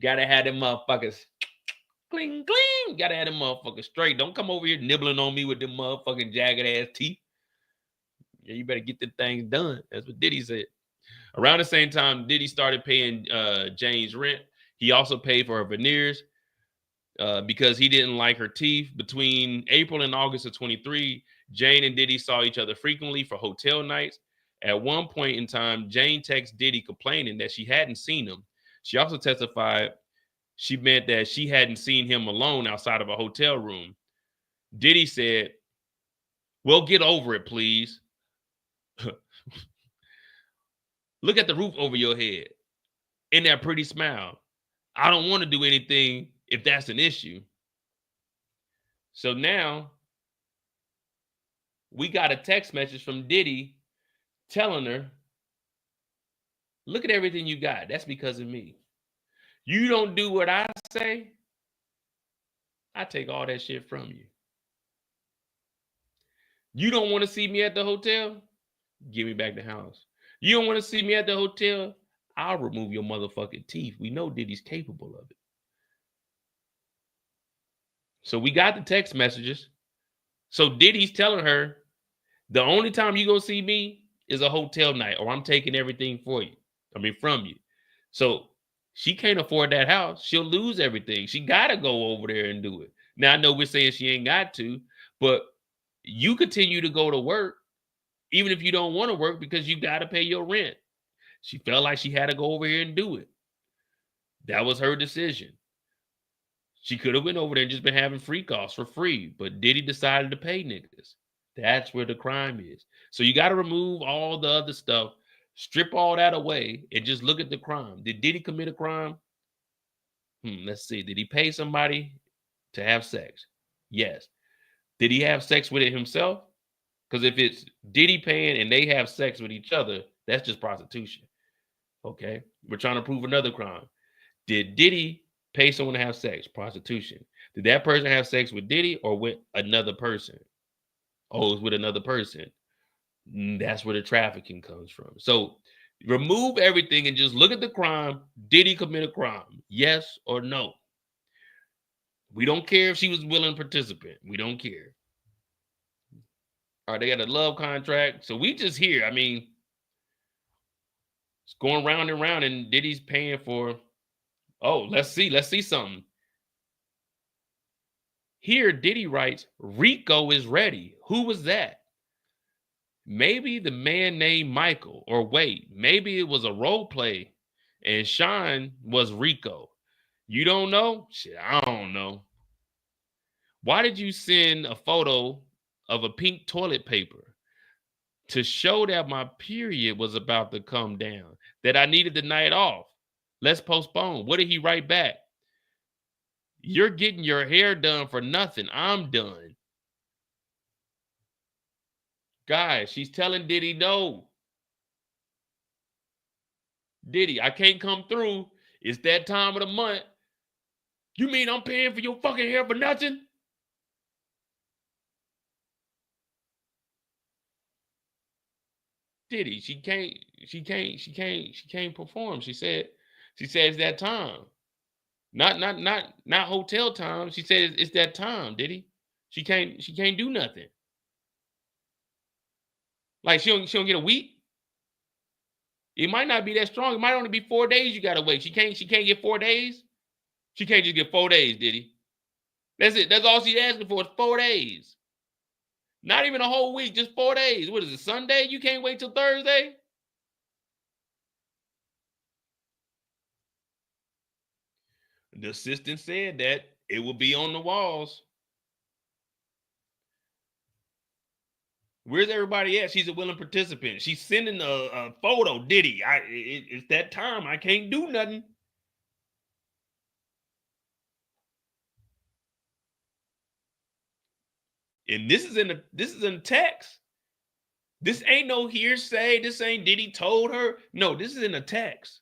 A: Gotta have them motherfuckers cling, cling. Gotta have them motherfuckers straight. Don't come over here nibbling on me with them motherfucking jagged ass teeth. Yeah, you better get the things done. That's what Diddy said. Around the same time, Diddy started paying Jane's rent. He also paid for her veneers because he didn't like her teeth. Between April and August of 23, Jane and Diddy saw each other frequently for hotel nights. At one point in time, Jane texted Diddy complaining that she hadn't seen him. She also testified she meant that she hadn't seen him alone outside of a hotel room. Diddy said, "Well, get over it, please. Look at the roof over your head and that pretty smile. I don't want to do anything if that's an issue." So now we got a text message from Diddy telling her, "Look at everything you got. That's because of me. You don't do what I say, I take all that shit from you. You don't want to see me at the hotel? Give me back the house. You don't want to see me at the hotel? I'll remove your motherfucking teeth." We know Diddy's capable of it. So we got the text messages. So Diddy's telling her, the only time you gonna see me is a hotel night, or I'm taking everything from you. So she can't afford that house. She'll lose everything. She gotta go over there and do it. Now I know we're saying she ain't got to, but you continue to go to work, even if you don't want to work, because you gotta pay your rent. She felt like she had to go over here and do it. That was her decision. She could have went over there and just been having free costs for free, but Diddy decided to pay niggas. That's where the crime is. So you got to remove all the other stuff, strip all that away, and just look at the crime. Did Diddy commit a crime? Let's see. Did he pay somebody to have sex? Yes. Did he have sex with it himself? Because if it's Diddy paying and they have sex with each other, that's just prostitution. Okay. We're trying to prove another crime. Did Diddy pay someone to have sex? Prostitution. Did that person have sex with Diddy or with another person? Oh, it's with another person. That's where the trafficking comes from. So remove everything and just look at the crime. Did he commit a crime? Yes or no? We don't care if she was willing participant. We don't care. All right, they got a love contract. So we just here. I mean, it's going round and round, and Diddy's paying for. Oh, let's see something. Here, Diddy writes, Rico is ready. Who was that? Maybe the man named Michael, or wait, maybe it was a role play and Sean was Rico. You don't know? Shit, I don't know. Why did you send a photo of a pink toilet paper? To show that my period was about to come down, that I needed the night off. Let's postpone. What did he write back? You're getting your hair done for nothing. I'm done. Guys, she's telling Diddy no. Diddy, I can't come through. It's that time of the month. You mean I'm paying for your fucking hair for nothing? Diddy, she can't perform. She said it's that time. Not hotel time. She said it's that time, Diddy. She can't do nothing. Like she don't get a week. It might not be that strong. It might only be 4 days you gotta wait. She can't get 4 days. She can't just get 4 days, Diddy. That's it. That's all she's asking for is 4 days. Not even a whole week, just 4 days. What is it, Sunday? You can't wait till Thursday? The assistant said that it will be on the walls. Where's everybody at? She's a willing participant. She's sending a photo. Diddy, it's that time. I can't do nothing. And this is in the text. This ain't no hearsay. This ain't Diddy told her. No, this is in a text.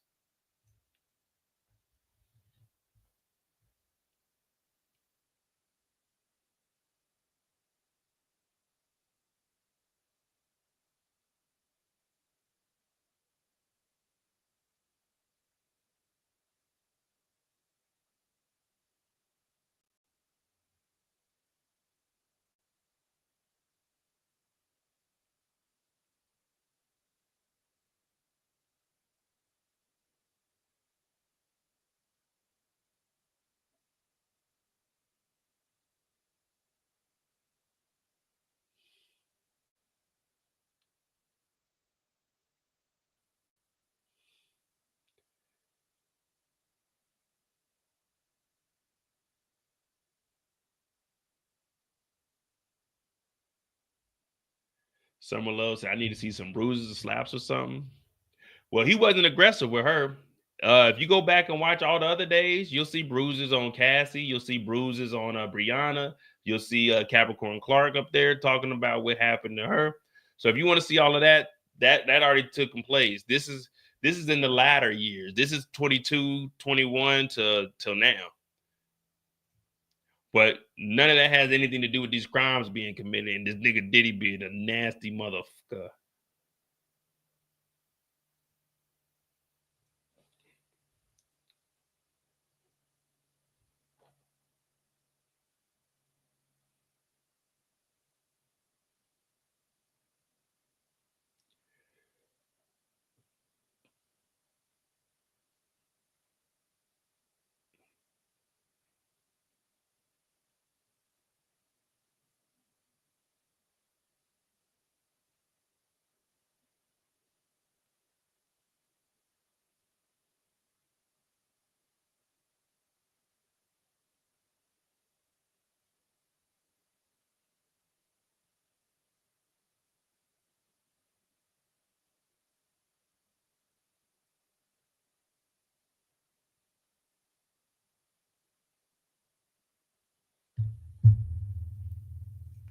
A: Summer Love said, I need to see some bruises or slaps or something. Well, he wasn't aggressive with her. If you go back and watch all the other days, you'll see bruises on Cassie. You'll see bruises on Brianna. You'll see Capricorn Clark up there talking about what happened to her. So if you want to see all of that, that already took place. This is in the latter years. This is 22, 21 till now. But none of that has anything to do with these crimes being committed and this nigga Diddy being a nasty motherfucker.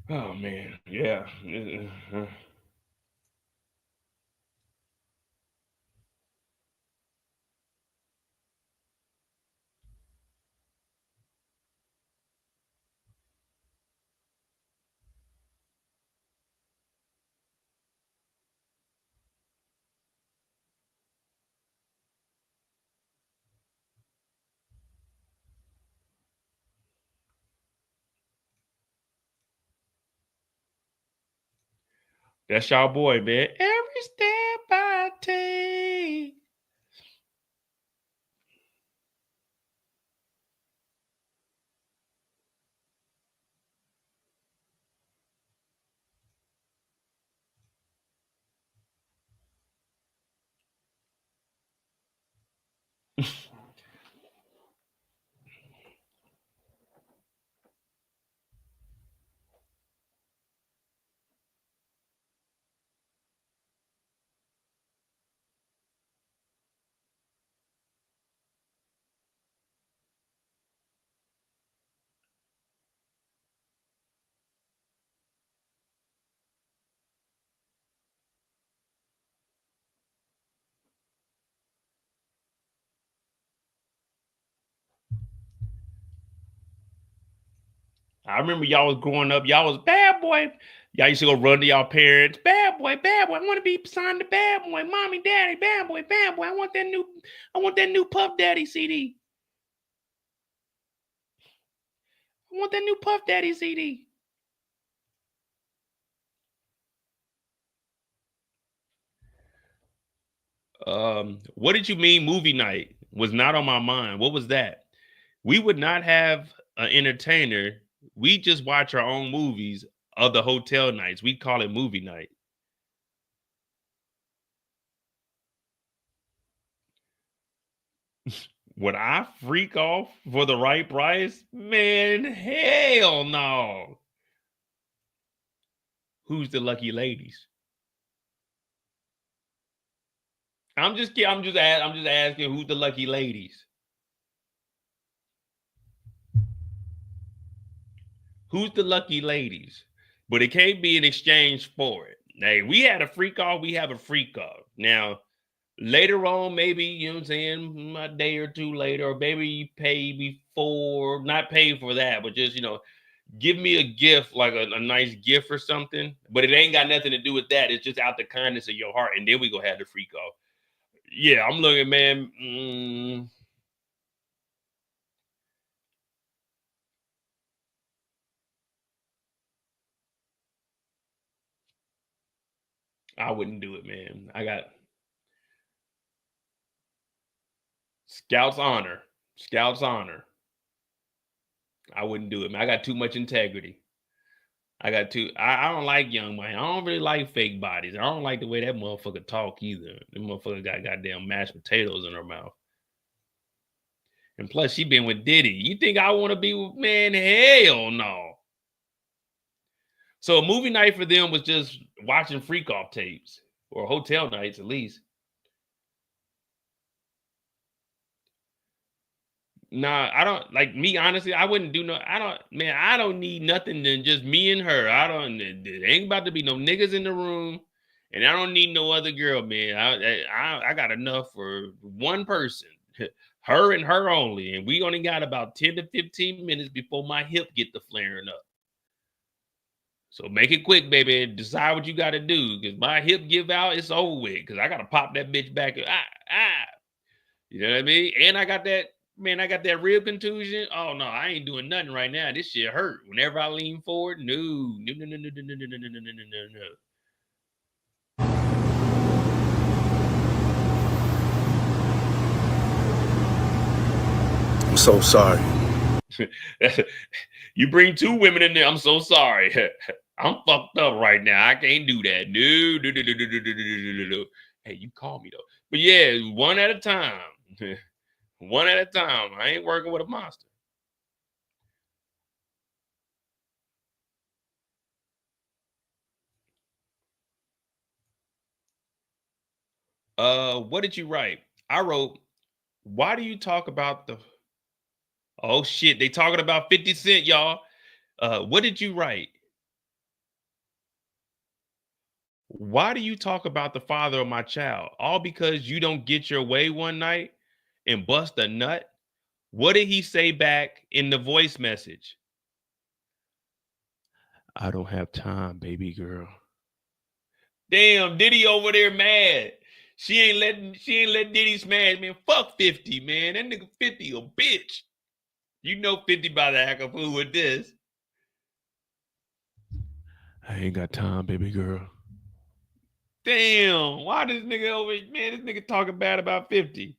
A: Oh man, yeah. That's y'all boy, man. Every step I take. I remember y'all was growing up. Y'all was bad boy. Y'all used to go run to y'all parents. Bad boy, bad boy. I want to be signed to bad boy. Mommy, daddy, bad boy, bad boy. I want that new Puff Daddy CD. I want that new Puff Daddy CD. What did you mean movie night was not on my mind? What was that? We would not have an entertainer. We just watch our own movies of the hotel nights. We call it movie night. Would I freak off for the right price? Man, hell no. Who's the lucky ladies? I'm just asking who's the lucky ladies. Who's the lucky ladies? But it can't be in exchange for it. Hey, we had a freak off. We have a freak off. Now, later on, maybe, you know what I'm saying, a day or two later, or maybe you pay before, not pay for that, but just, give me a gift, like a nice gift or something. But it ain't got nothing to do with that. It's just out the kindness of your heart. And then we go have the freak off. Yeah, I'm looking, man. I wouldn't do it, man. I got Scout's honor. Scout's honor. I wouldn't do it, man. I got too much integrity. I don't like young money. I don't really like fake bodies. I don't like the way that motherfucker talk either. The motherfucker got goddamn mashed potatoes in her mouth. And plus, she been with Diddy. You think I want to be with, man? Hell no. So a movie night for them was just watching freak off tapes, or hotel nights at least. Nah, I don't like me. Honestly, I wouldn't do no. I don't need nothing than just me and her. There ain't about to be no niggas in the room, and I don't need no other girl, man. I got enough for one person, her and her only, and we only got about 10 to 15 minutes before my hip get to flaring up. So make it quick, baby. Decide what you got to do, because my hip give out, it's over with. Because I got to pop that bitch back. You know what I mean? And I got that rib contusion. Oh no, I ain't doing nothing right now. This shit hurt. Whenever I lean forward, no, no, no, no, no, no, no, no, no, no, no, no, no.
C: I'm so sorry.
A: You bring two women in there. I'm so sorry. I'm fucked up right now. I can't do that. No, no, no, no, no, no, no, no, no. Hey, you call me though. But yeah, one at a time. One at a time. I ain't working with a monster. What did you write? I wrote, why do you talk about the oh shit, they talking about 50 Cent, y'all. What did you write? Why do you talk about the father of my child? All because you don't get your way one night and bust a nut? What did he say back in the voice message? I don't have time, baby girl. Damn, Diddy over there mad. She ain't let Diddy smash, man. Fuck 50, man. That nigga 50 a bitch. You know 50 by the act of fool with this. I ain't got time, baby girl. Damn, why this nigga over, man? This nigga talking bad about 50.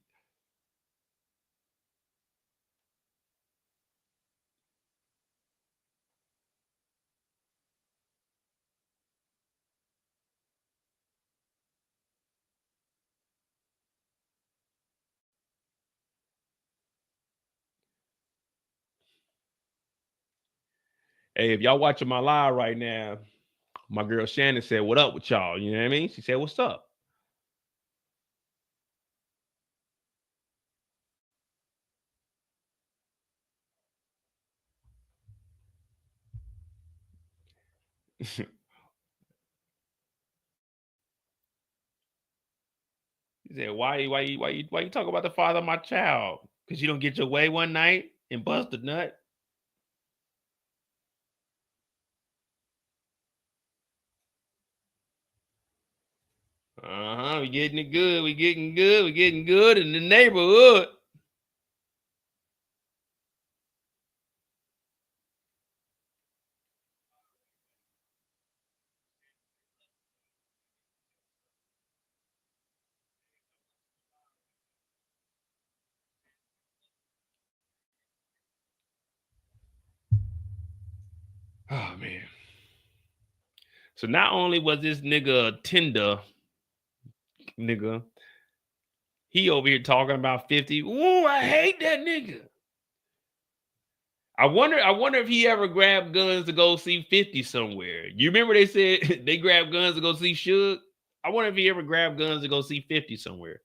A: Hey, if y'all watching my live right now, my girl Shannon said, "What up with y'all?" You know what I mean? She said, "What's up?" She said, "Why you talk about the father of my child? Because you don't get your way one night and bust a nut." We getting it good. We getting good. We getting good in the neighborhood. Oh man. So not only was this nigga a Tinder nigga, he over here talking about 50. Ooh, I hate that nigga. I wonder if he ever grabbed guns to go see 50 somewhere. You remember they said they grabbed guns to go see Suge? I wonder if he ever grabbed guns to go see 50 somewhere.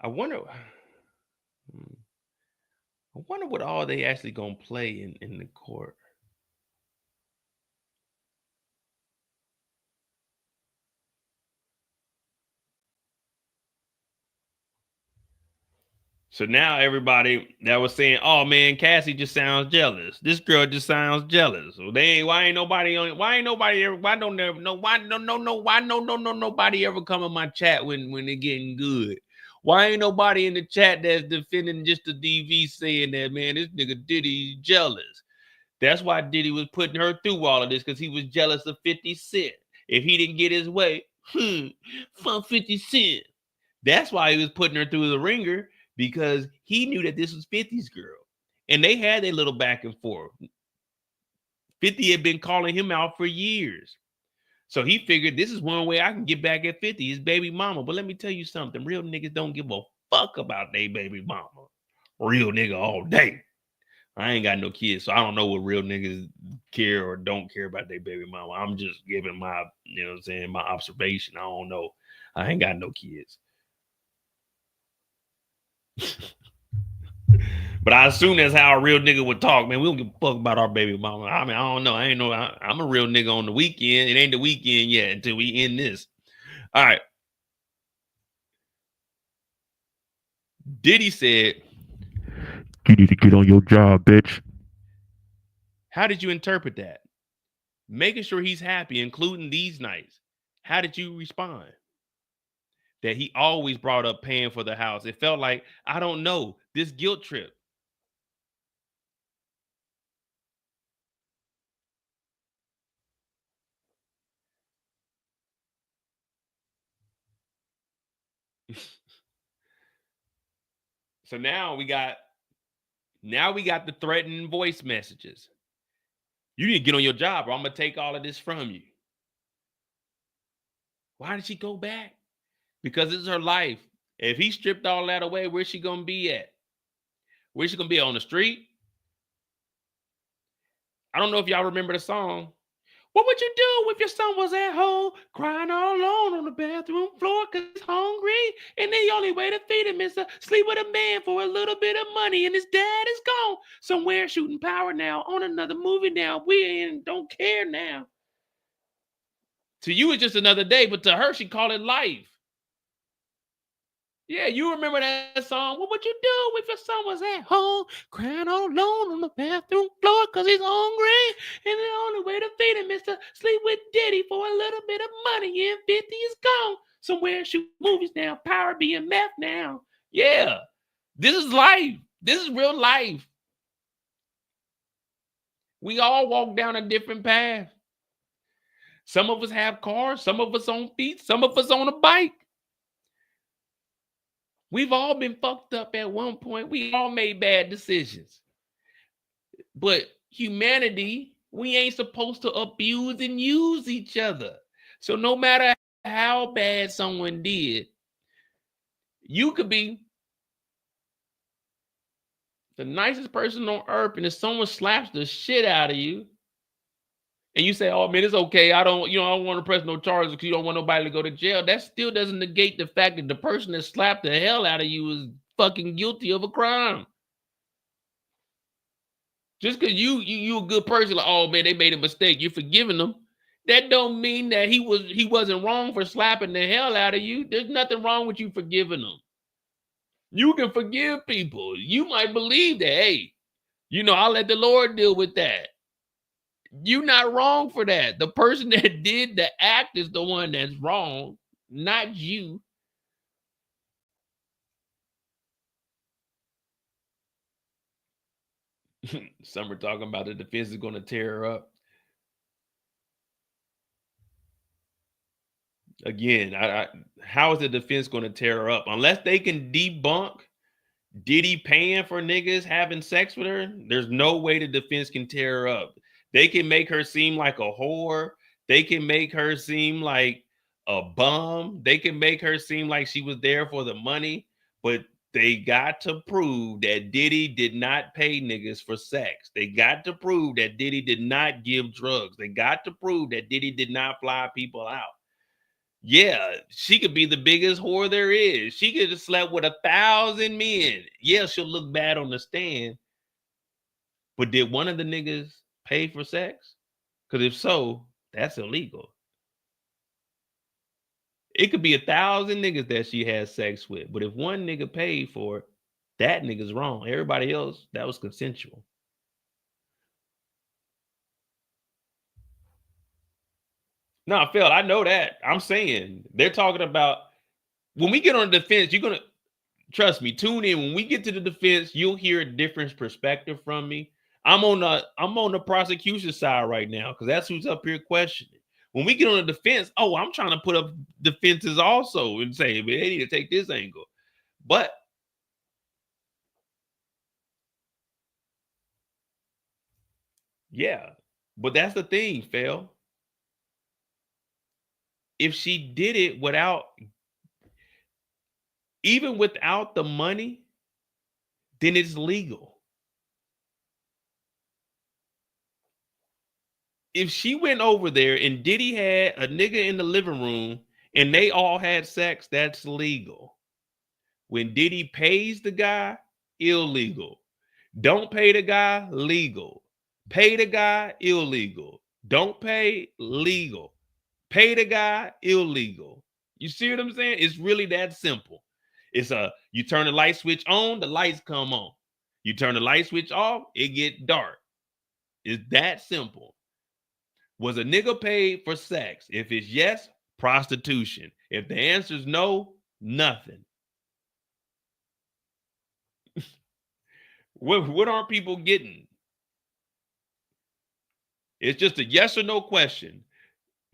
A: I wonder. I wonder what all they actually gonna play in the court. So now everybody that was saying, "Oh man, Cassie just sounds jealous. This girl just sounds jealous." So they ain't. Why ain't nobody on? Why ain't nobody ever? Why don't never? No. Why no? Why no? Nobody ever come in my chat when they're getting good. Why ain't nobody in the chat that's defending just the DV saying that, man, this nigga Diddy jealous? That's why Diddy was putting her through all of this, because he was jealous of 50 Cent. If he didn't get his way, from 50 Cent. That's why he was putting her through the ringer, because he knew that this was 50's girl. And they had their little back and forth. 50 had been calling him out for years. So he figured this is one way I can get back at 50, his baby mama. But let me tell you something. Real niggas don't give a fuck about their baby mama. Real nigga all day. I ain't got no kids, so I don't know what real niggas care or don't care about their baby mama. I'm just giving my, you know what I'm saying, my observation. I don't know. I ain't got no kids. But I assume that's how a real nigga would talk, man. We don't give a fuck about our baby mama. I mean, I don't know. I ain't know. I'm a real nigga on the weekend. It ain't the weekend yet until we end this. All right. Diddy said,
C: "You need to get on your job, bitch."
A: how did you interpret that? Making sure he's happy, including these nights. How did you respond? That he always brought up paying for the house. It felt like, I don't know, this guilt trip. So now we got the threatening voice messages. You need to get on your job or I'm gonna take all of this from you. Why did she go back? Because it's her life. If he stripped all that away, where's she gonna be at? Where's she gonna be, on the street? I don't know if y'all remember the song. What would you do if your son was at home crying all alone on the bathroom floor because he's hungry? And the only way to feed him is to sleep with a man for a little bit of money, and his dad is gone somewhere shooting power now on another movie now. We don't care now. To you, it's just another day, but to her, she called it life. Yeah, you remember that song? What would you do if your son was at home crying all alone on the bathroom floor because he's hungry? And the only way to feed him is to sleep with Diddy for a little bit of money, and 50 is gone somewhere shoot movies now. Power being meth now. Yeah, this is life. This is real life. We all walk down a different path. Some of us have cars, some of us on feet, some of us on a bike. We've all been fucked up at one point. We all made bad decisions. But humanity, we ain't supposed to abuse and use each other. So no matter how bad someone did, you could be the nicest person on earth, and if someone slaps the shit out of you, and you say, "Oh man, it's okay. I don't want to press no charges because you don't want nobody to go to jail," that still doesn't negate the fact that the person that slapped the hell out of you is fucking guilty of a crime. Just because you a good person, like, oh man, they made a mistake, you're forgiving them. That don't mean that he wasn't wrong for slapping the hell out of you. There's nothing wrong with you forgiving them. You can forgive people. You might believe that, hey, I'll let the Lord deal with that. You're not wrong for that. The person that did the act is the one that's wrong, not you. Some are talking about the defense is going to tear her up. Again, how is the defense going to tear her up? Unless they can debunk Diddy paying for niggas having sex with her, there's no way the defense can tear her up. They can make her seem like a whore. They can make her seem like a bum. They can make her seem like she was there for the money, but they got to prove that Diddy did not pay niggas for sex. They got to prove that Diddy did not give drugs. They got to prove that Diddy did not fly people out. Yeah, she could be the biggest whore there is. She could have slept with 1,000 men. Yeah, she'll look bad on the stand. But did one of the niggas pay for sex? Because if so, that's illegal. It could be 1,000 niggas that she has sex with, but if one nigga paid for it, that nigga's wrong. Everybody else, that was consensual. No, Phil, I know that. I'm saying they're talking about when we get on the defense, you're gonna trust me, tune in. When we get to the defense, you'll hear a different perspective from me. I'm on the prosecution side right now because that's who's up here questioning. When we get on the defense, oh, I'm trying to put up defenses also and say, man, they need to take this angle. But yeah, but that's the thing, Phil. If she did it even without the money, then it's legal. If she went over there and Diddy had a nigga in the living room and they all had sex, that's legal. When Diddy pays the guy, illegal. Don't pay the guy, legal. Pay the guy, illegal. Don't pay, legal. Pay the guy, illegal. You see what I'm saying? It's really that simple. You turn the light switch on, the lights come on. You turn the light switch off, it get dark. It's that simple. Was a nigga paid for sex? If it's yes, prostitution. If the answer is no, nothing. What aren't people getting? It's just a yes or no question.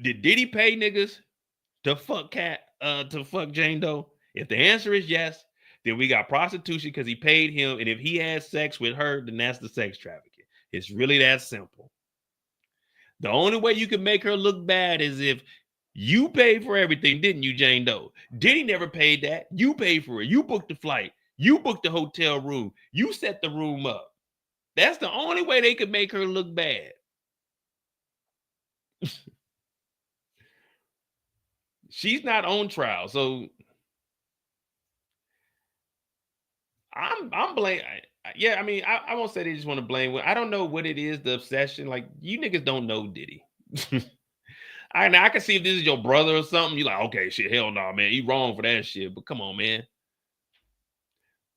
A: Did Diddy pay niggas to fuck Jane Doe? If the answer is yes, then we got prostitution because he paid him. And if he had sex with her, then that's the sex trafficking. It's really that simple. The only way you can make her look bad is if you paid for everything, didn't you, Jane Doe? Diddy never paid that. You paid for it. You booked the flight. You booked the hotel room. You set the room up. That's the only way they could make her look bad. She's not on trial, so I'm blaming. Yeah, I mean, I won't say they just want to blame. I don't know what it is, the obsession. Like, you niggas don't know Diddy. I can see if this is your brother or something. You're like, okay, shit, hell no, man. You wrong for that shit. But come on, man.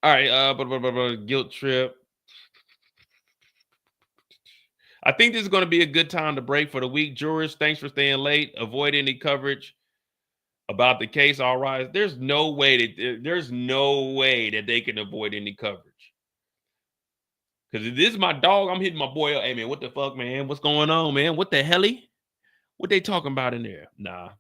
A: All right, guilt trip. I think this is going to be a good time to break for the week. Jurors, thanks for staying late. Avoid any coverage about the case. All right. There's no way that they can avoid any coverage. Because if this is my dog, I'm hitting my boy up. Hey, man, what the fuck, man? What's going on, man? What the hell? What they talking about in there? Nah.